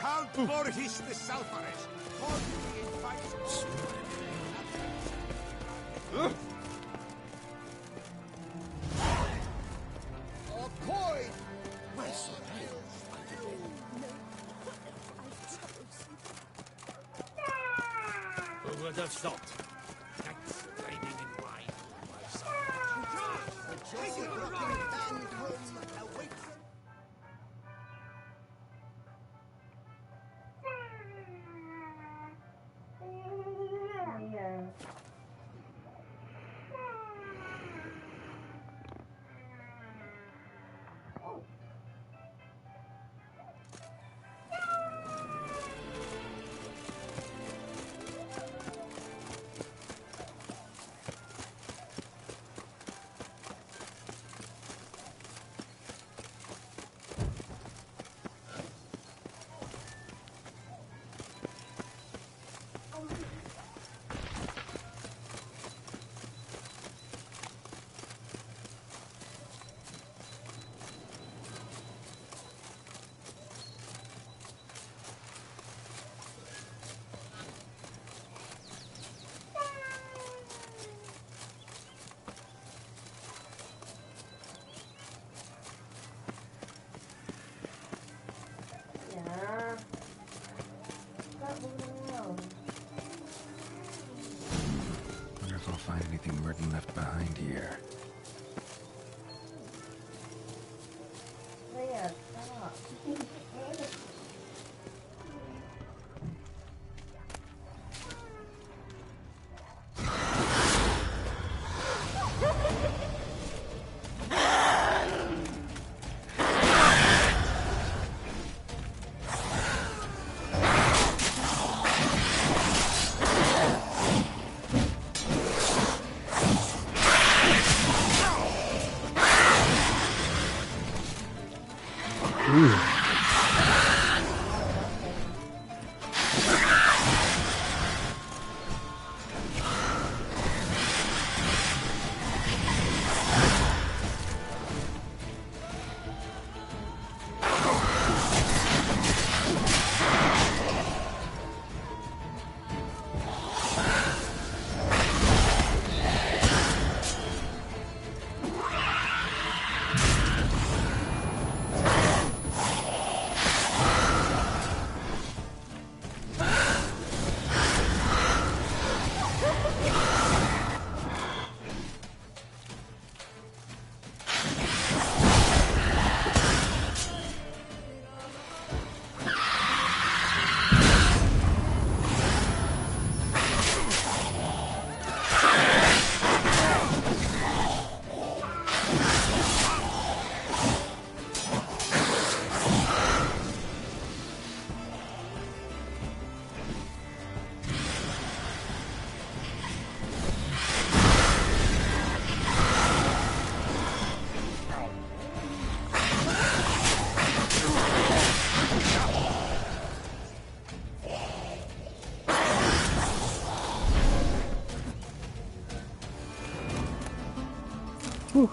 Count Borges the Sulphurous. Formerly in fight. Oh, coin! My surveillance. Who would have thought? Knights trading in wine. Yeah. Yeah. Stop moving around. Wonder if I'll find anything Merton left behind here. Leia, stop. Whew.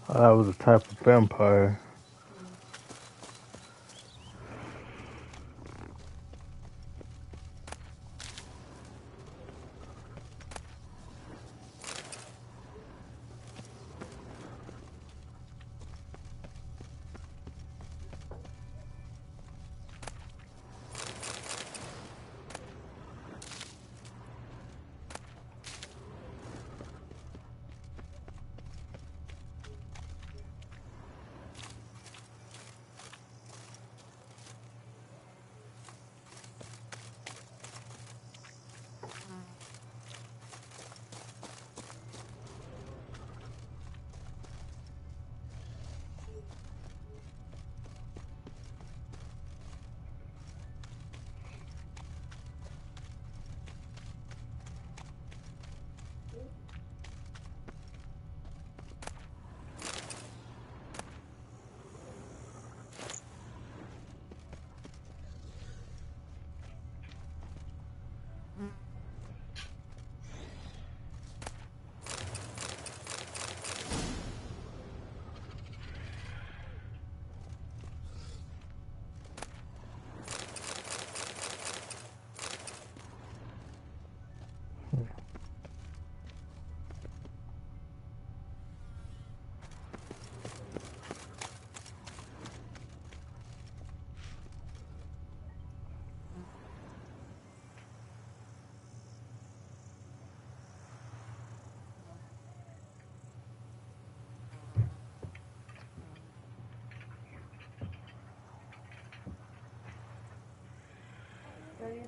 Oh, that was a type of vampire.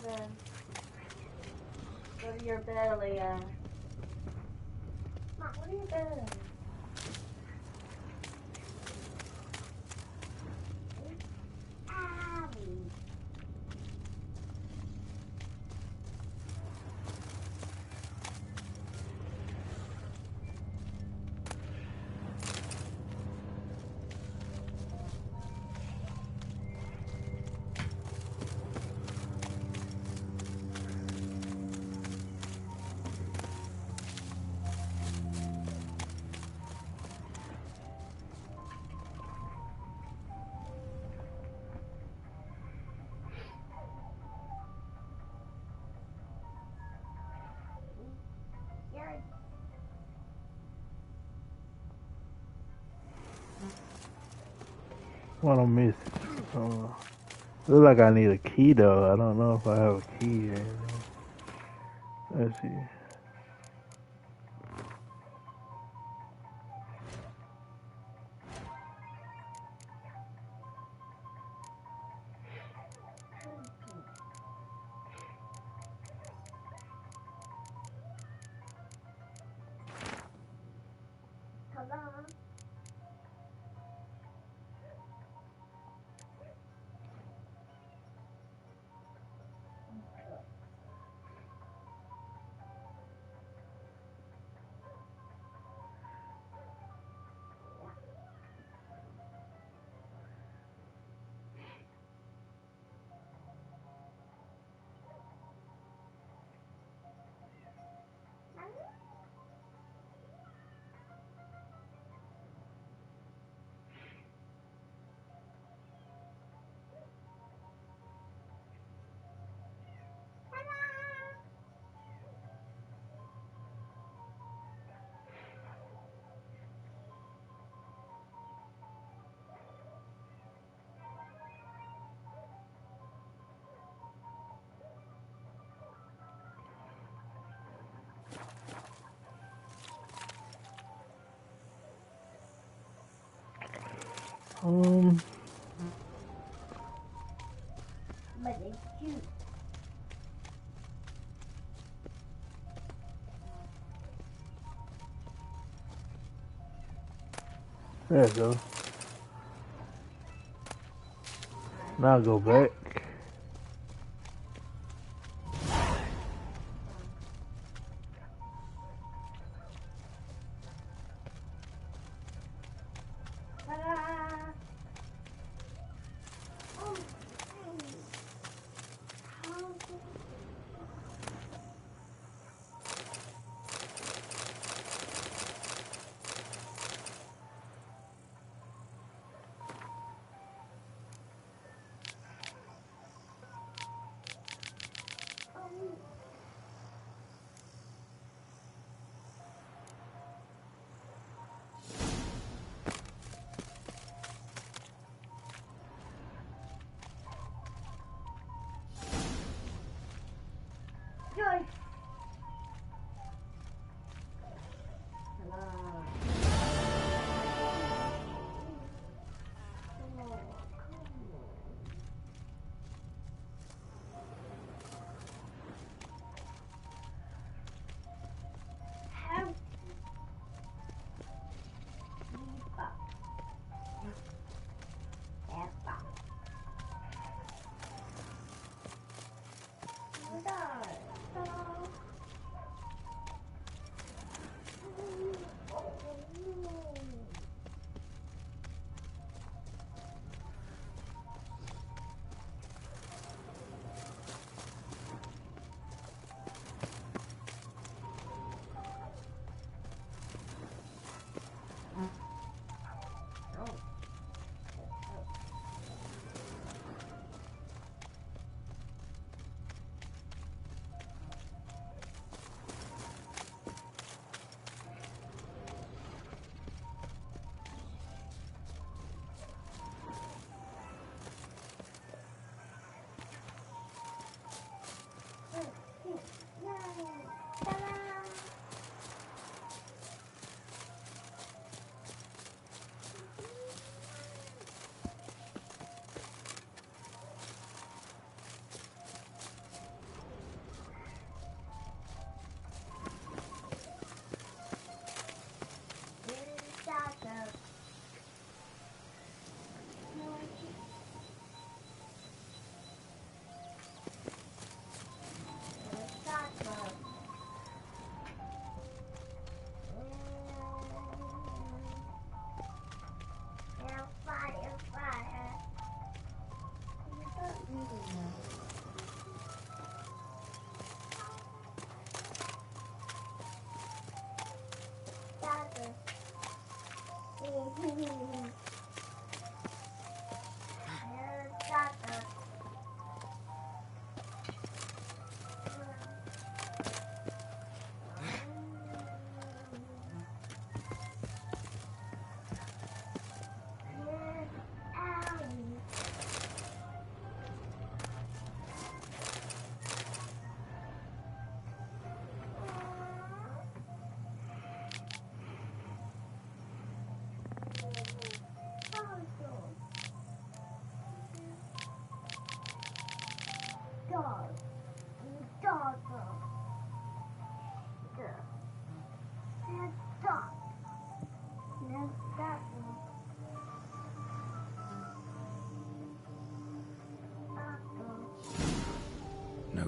bed. Go to your bed, Leah. Mom, go to your bed. What I'm missing? Look like I need a key though. I don't know if I have a key or anything. Let's see. But it's cute. There you go. Now go back.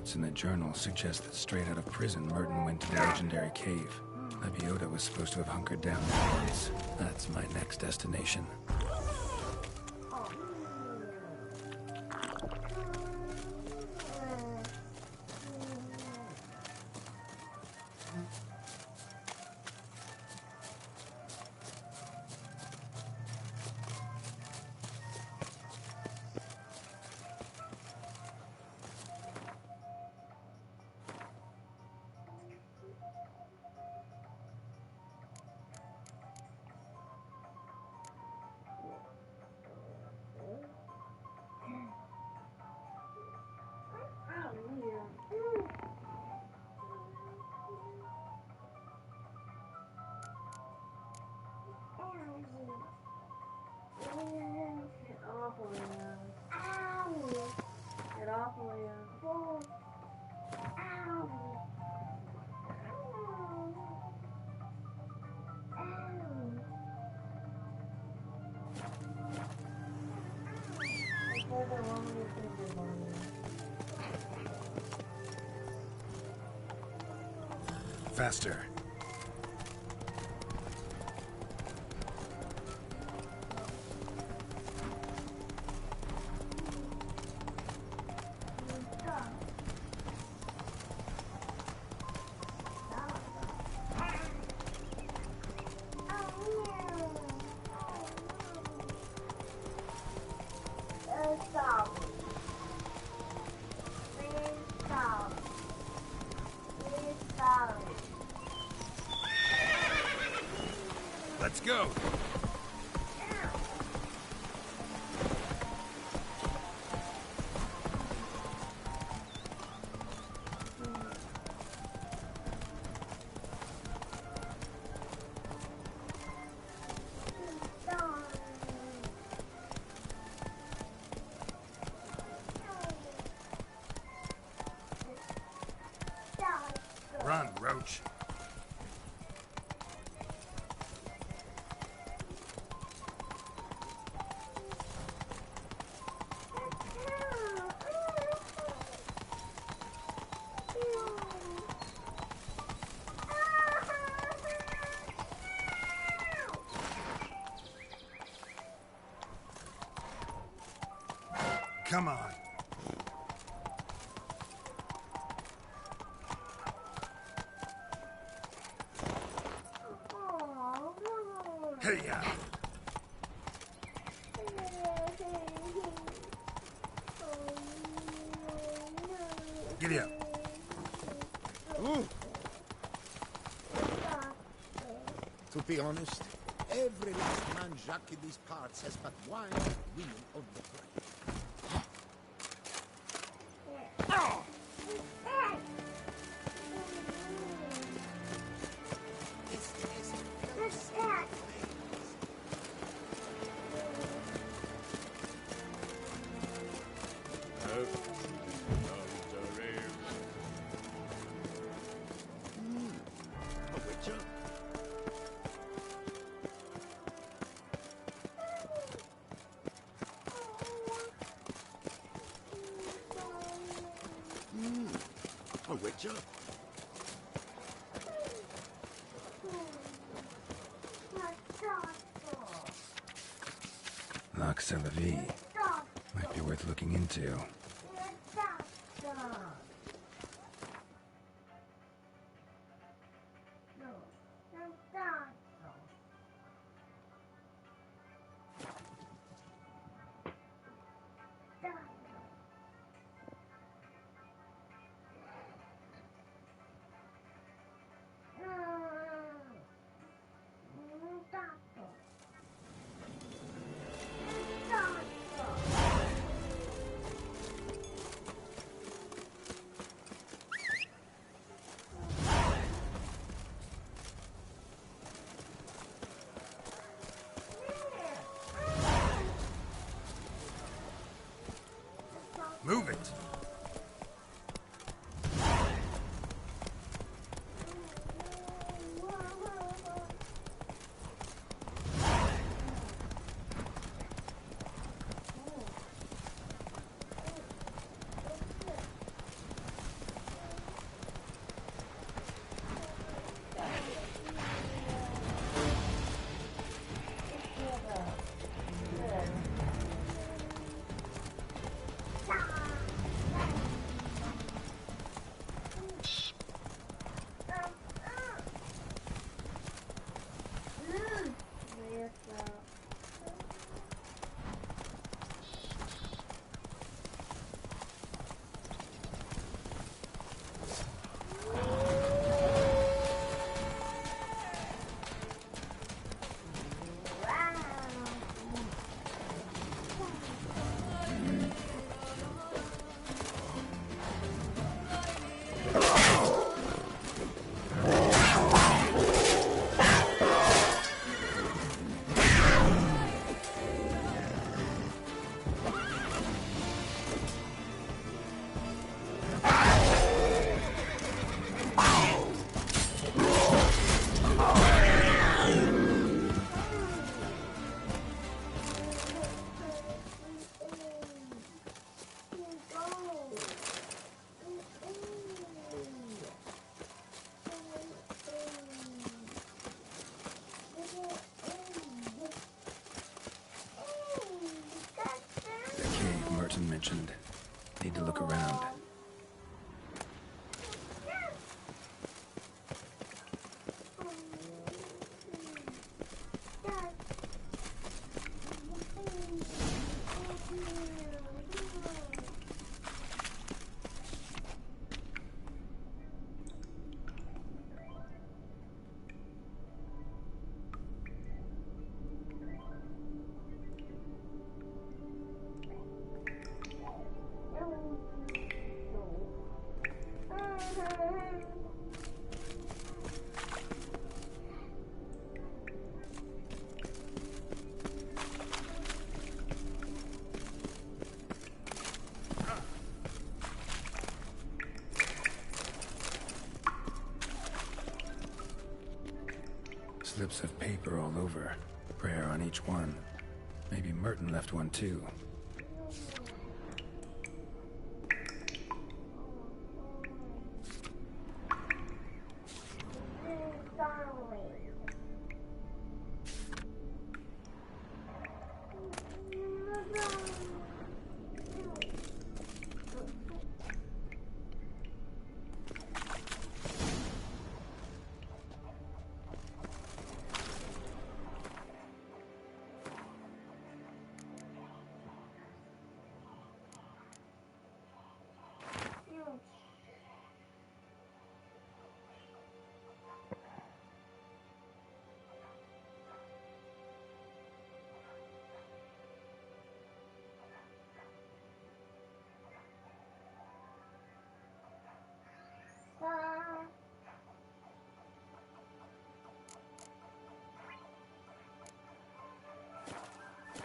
notes in the journal suggest that straight out of prison, Merton went to the legendary cave. Lebiota was supposed to have hunkered down once. That's my next destination. Get off, Liam. Faster. Let's go. Run, Roach. Come on. Hey, yeah. Giddy up. Ooh. To be honest, every last man Jacques in these parts has but wine and women on the brain. A Witcher? A Witcher? Lox a la vie. Might be worth looking into. mentioned. Need to look around. Slips of paper all over. Prayer on each one. Maybe Merton left one too.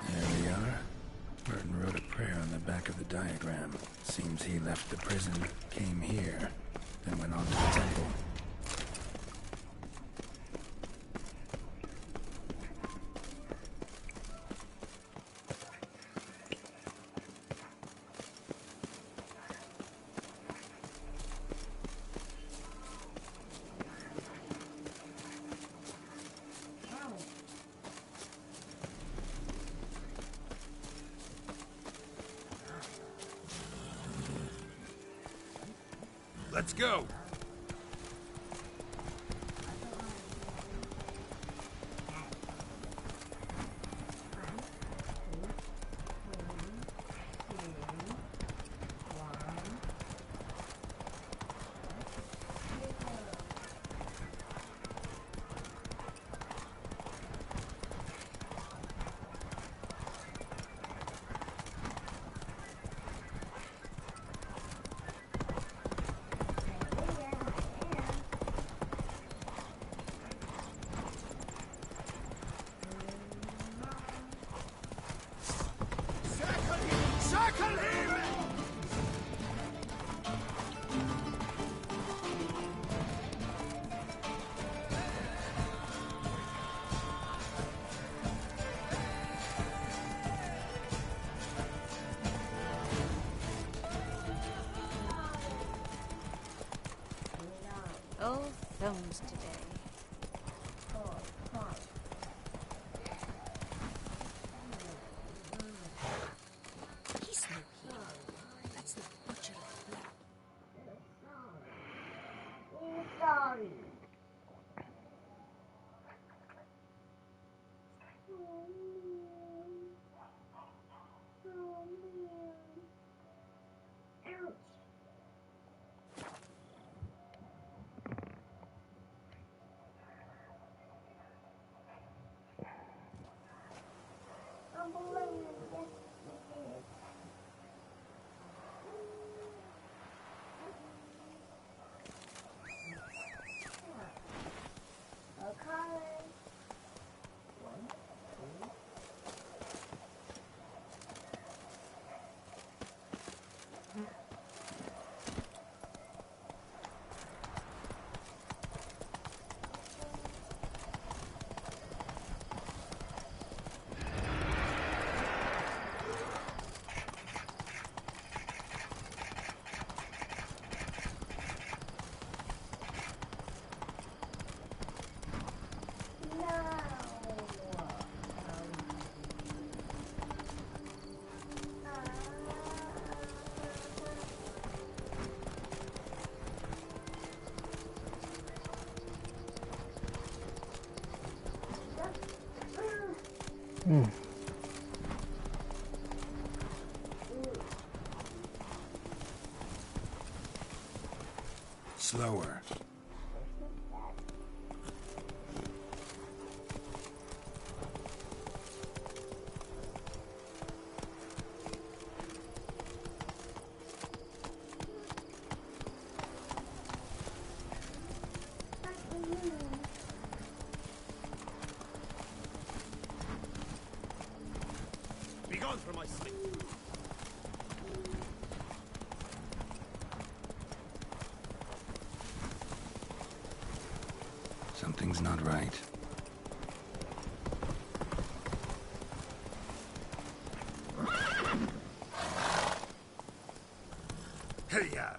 There we are. Merton wrote a prayer on the back of the diagram. Seems he left the prison, came here, then went on to the temple. Let's go! Oh, thumbs today. He's no hero. That's the butcher of blood. Sorry. Slower. Begone from my sight. Something's not right. Hey-ya!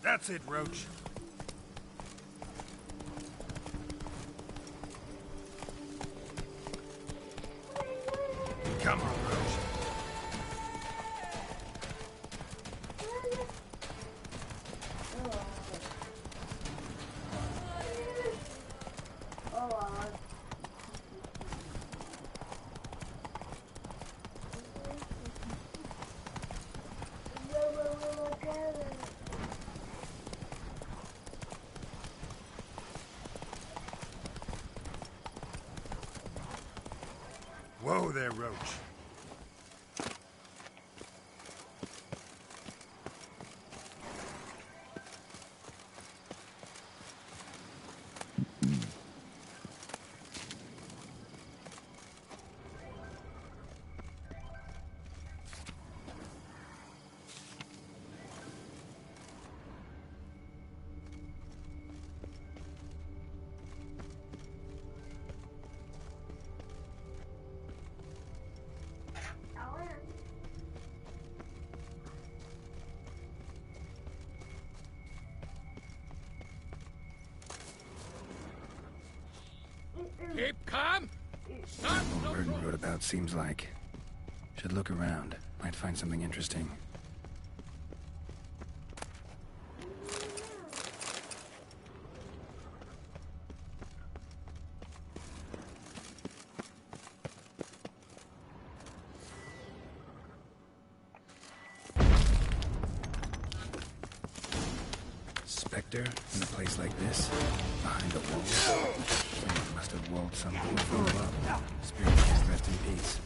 That's it, Roach. Come on, Roach. Whoa there, Roach. Keep calm. Start no Burton wrote about seems like. Should look around. Might find something interesting. Spectre in a place like this? Behind the wall? Someone must have walled something from up. Spirit can rest in peace.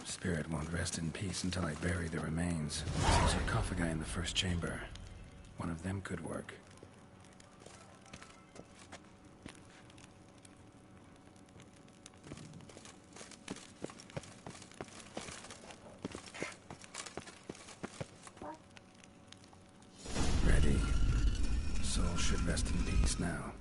Spirit won't rest in peace until I bury the remains. There's a sarcophagi in the first chamber. One of them could work. Ready. soul should rest in peace now.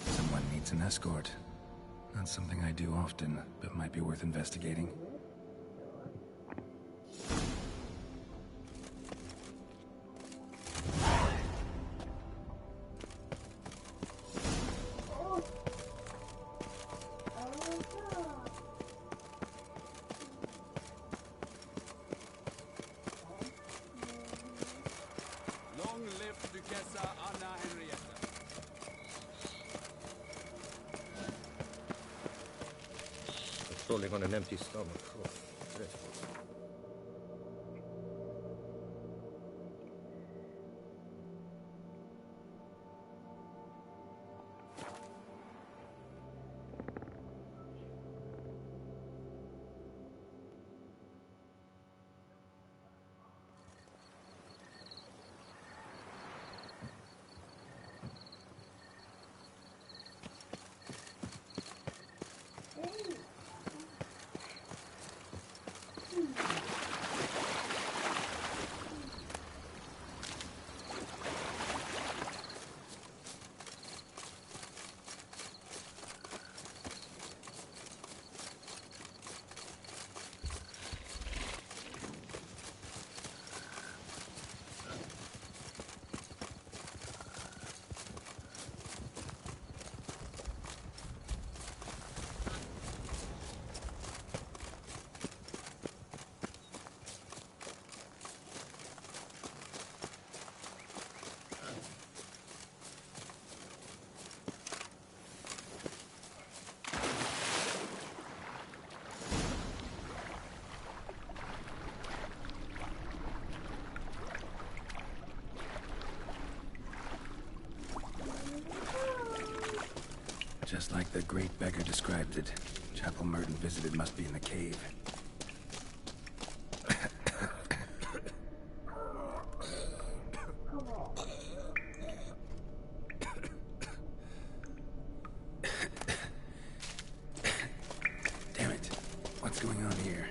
Someone needs an escort. Not something I do often, but might be worth investigating. Long live Duchessa Anna Henrietta. Patrolling on an empty stomach. Oh, dreadful. Just like the great beggar described it. Chapel Merton visited must be in the cave. Damn it. What's going on here?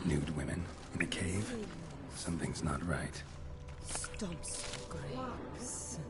Nude women in a cave? Something's not right. Stumps graves.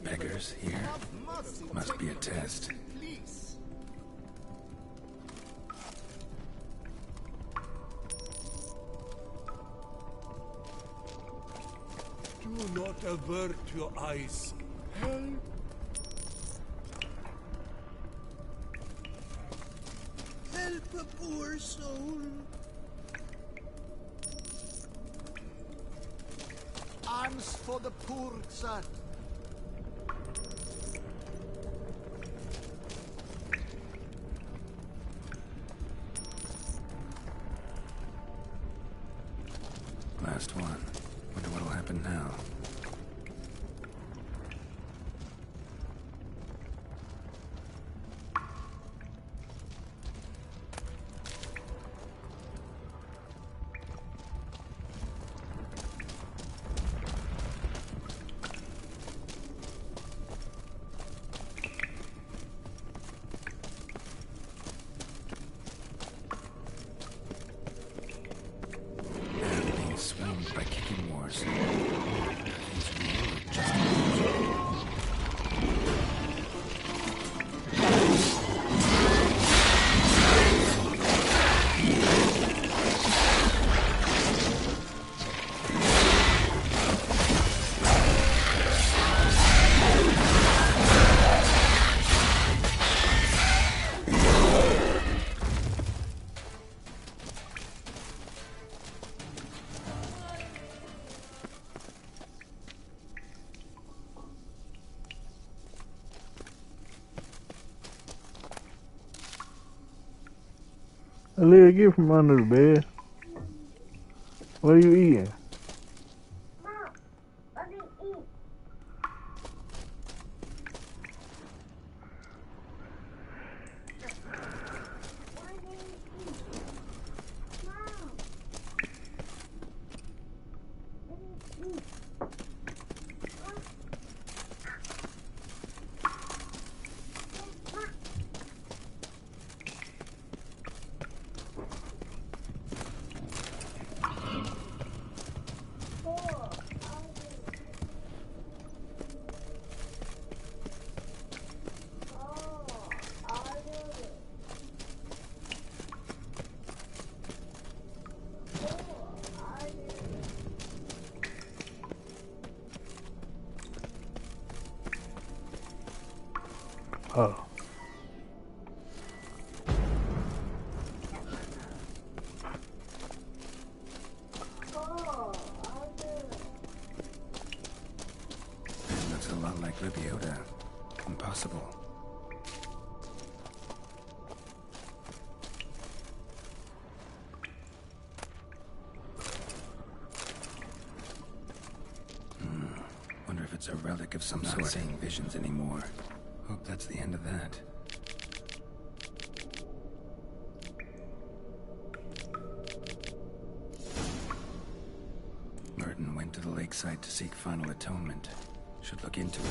Beggars here? Must be a test. Do not avert your eyes. Help! Help a poor soul. Arms for the poor, sir. Last one. Wonder what'll happen now. By kicking wars. Nothing's real, just Aaliyah, get from under the bed. What are you eating? Mom, let me eat. Oh. Looks a lot like Libiota. Impossible. Wonder if it's a relic of some sort. Not seeing visions anymore. Hope that's the end of that. Merton went to the lakeside to seek final atonement. Should look into it.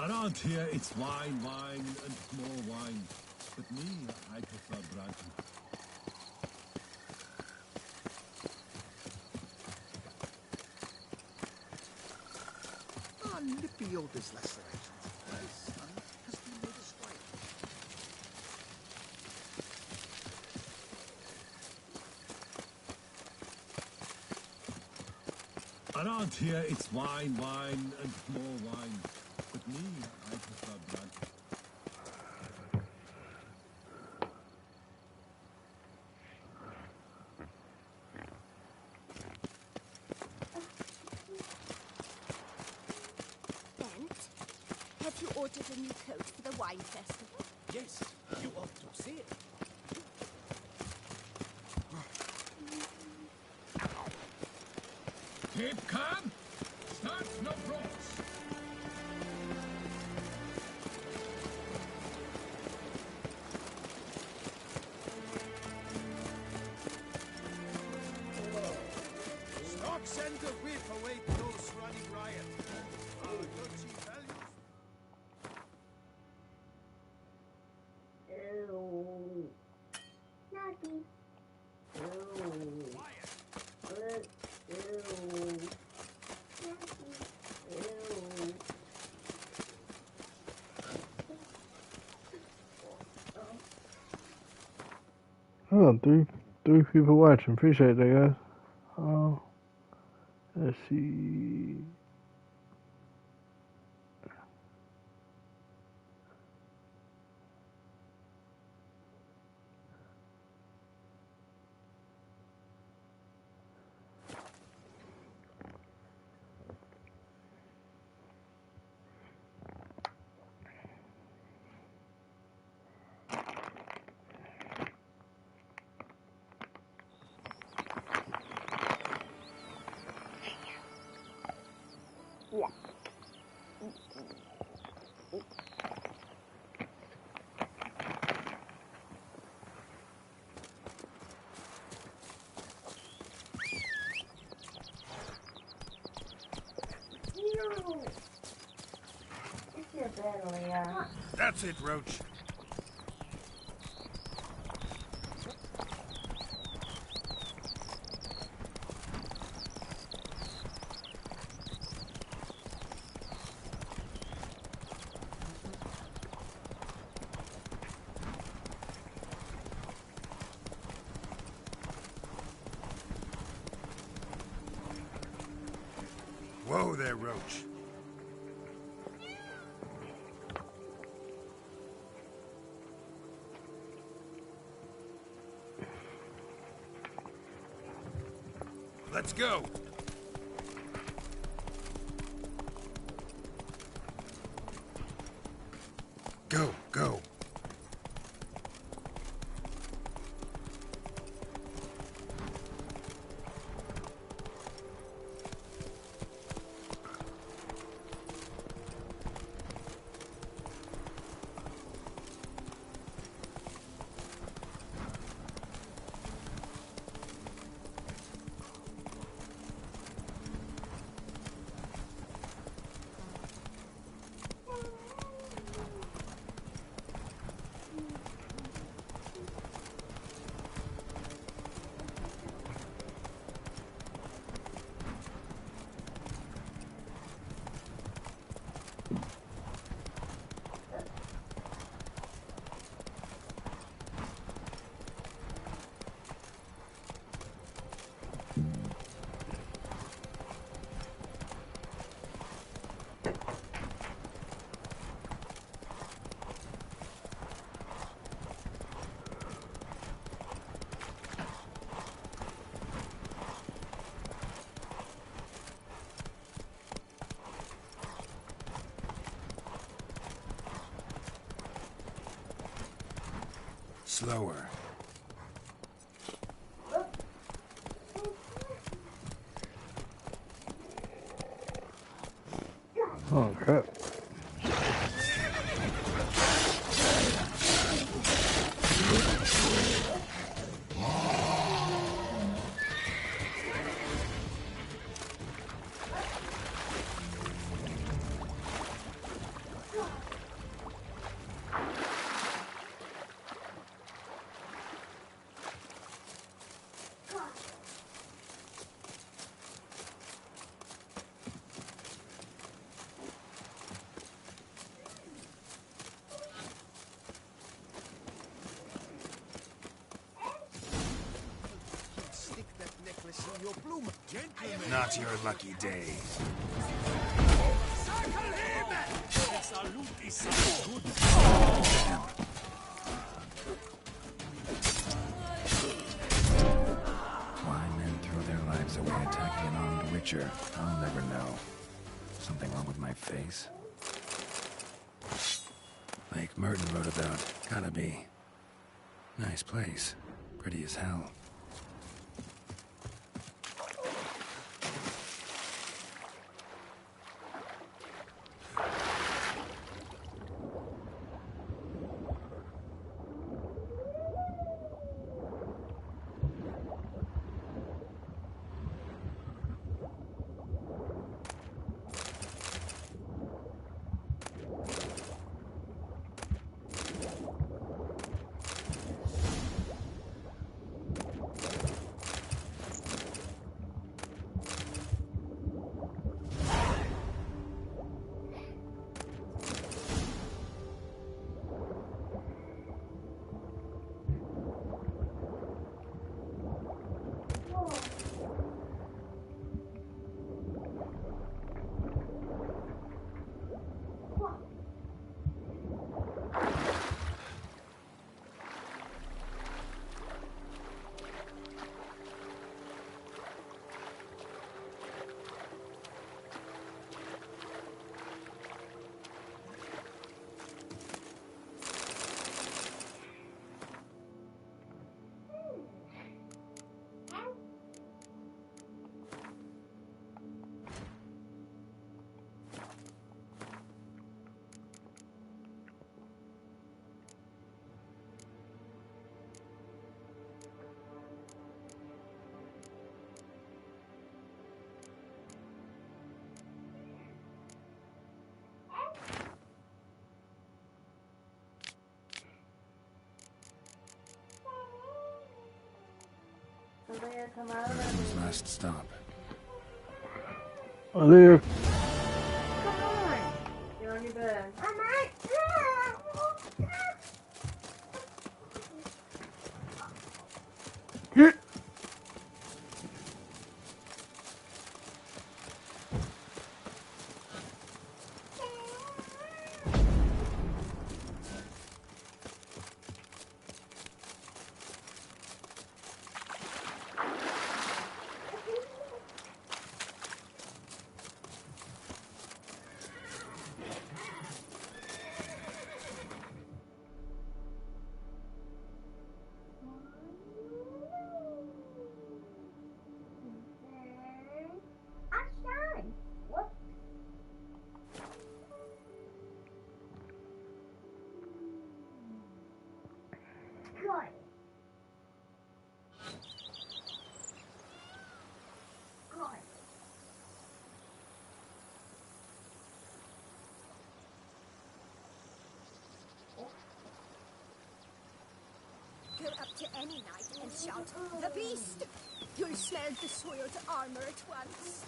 Around here, it's wine, wine, and more wine. But me, I prefer brandy. Ah, nippy old this laceration. My son has been made a squire. Around here, it's wine, wine, and more wine. But me, I prefer brandy. Have you ordered a new coat for the wine festival? Yes, you ought to see it. Keep calm. Start no brawls. Stock send a whip away those running riot. Our Gucci values. Ew. Naughty. Ew. Ew. Oh, three people watching. Appreciate that, guys. Oh, let's see. That's it, Roach. Whoa there, Roach. Let's go. Go, go. Slower. crap. Stick that necklace in your bloom. Gentlemen. Not your lucky day. Damn. Why men throw their lives away attacking an armed Witcher, I'll never know. Something wrong with my face? Like Merton wrote about. Gotta be. Nice place. Pretty as hell. Merton's last stop. Alicia. Come on. You're on your bed. Go up to any knight and shout, "The beast!" You'll smell the soiled armor at once.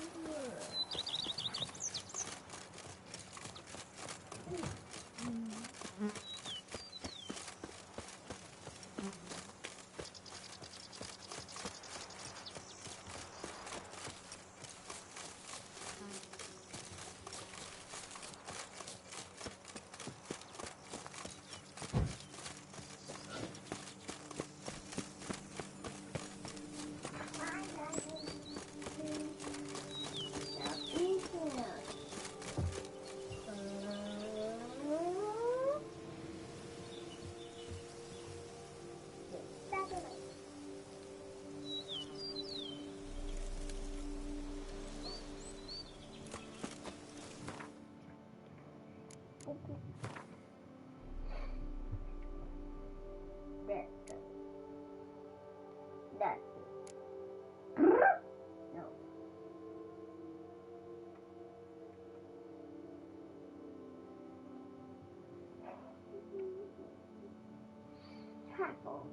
purple.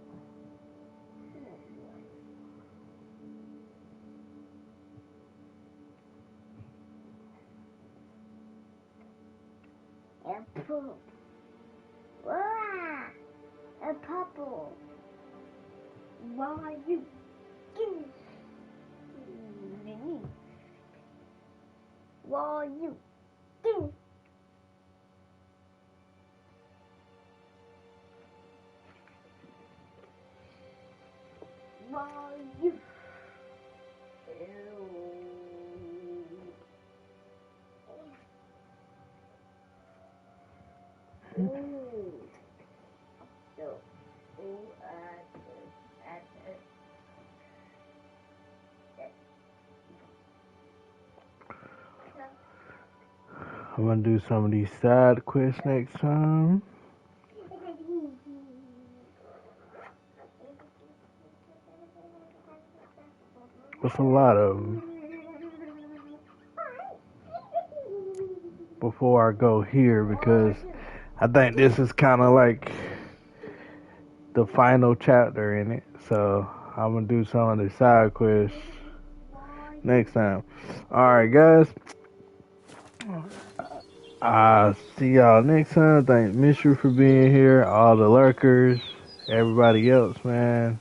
A purple. Wow! A purple. Why you do? Why you do? Why you? I'm gonna do some of these side quests next time. There's a lot of them. Before I go here, because I think this is kind of like the final chapter in it. So I'm gonna do some of the side quests next time. Alright, guys. I'll see y'all next time. Thank Mystery for being here, all the lurkers, everybody else, man.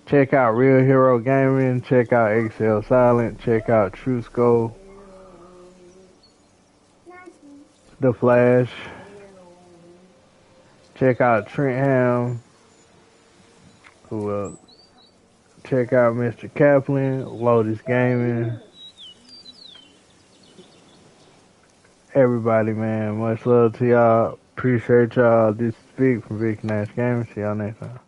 Check out Real Hero Gaming, check out XL Silent, check out True Skull, The Flash, check out Trentham, who else? Check out Mr. Kaplan, Lotus Gaming. Everybody, man, much love to y'all. Appreciate y'all. This is Vic from Vic&Ashley Gaming. See y'all next time.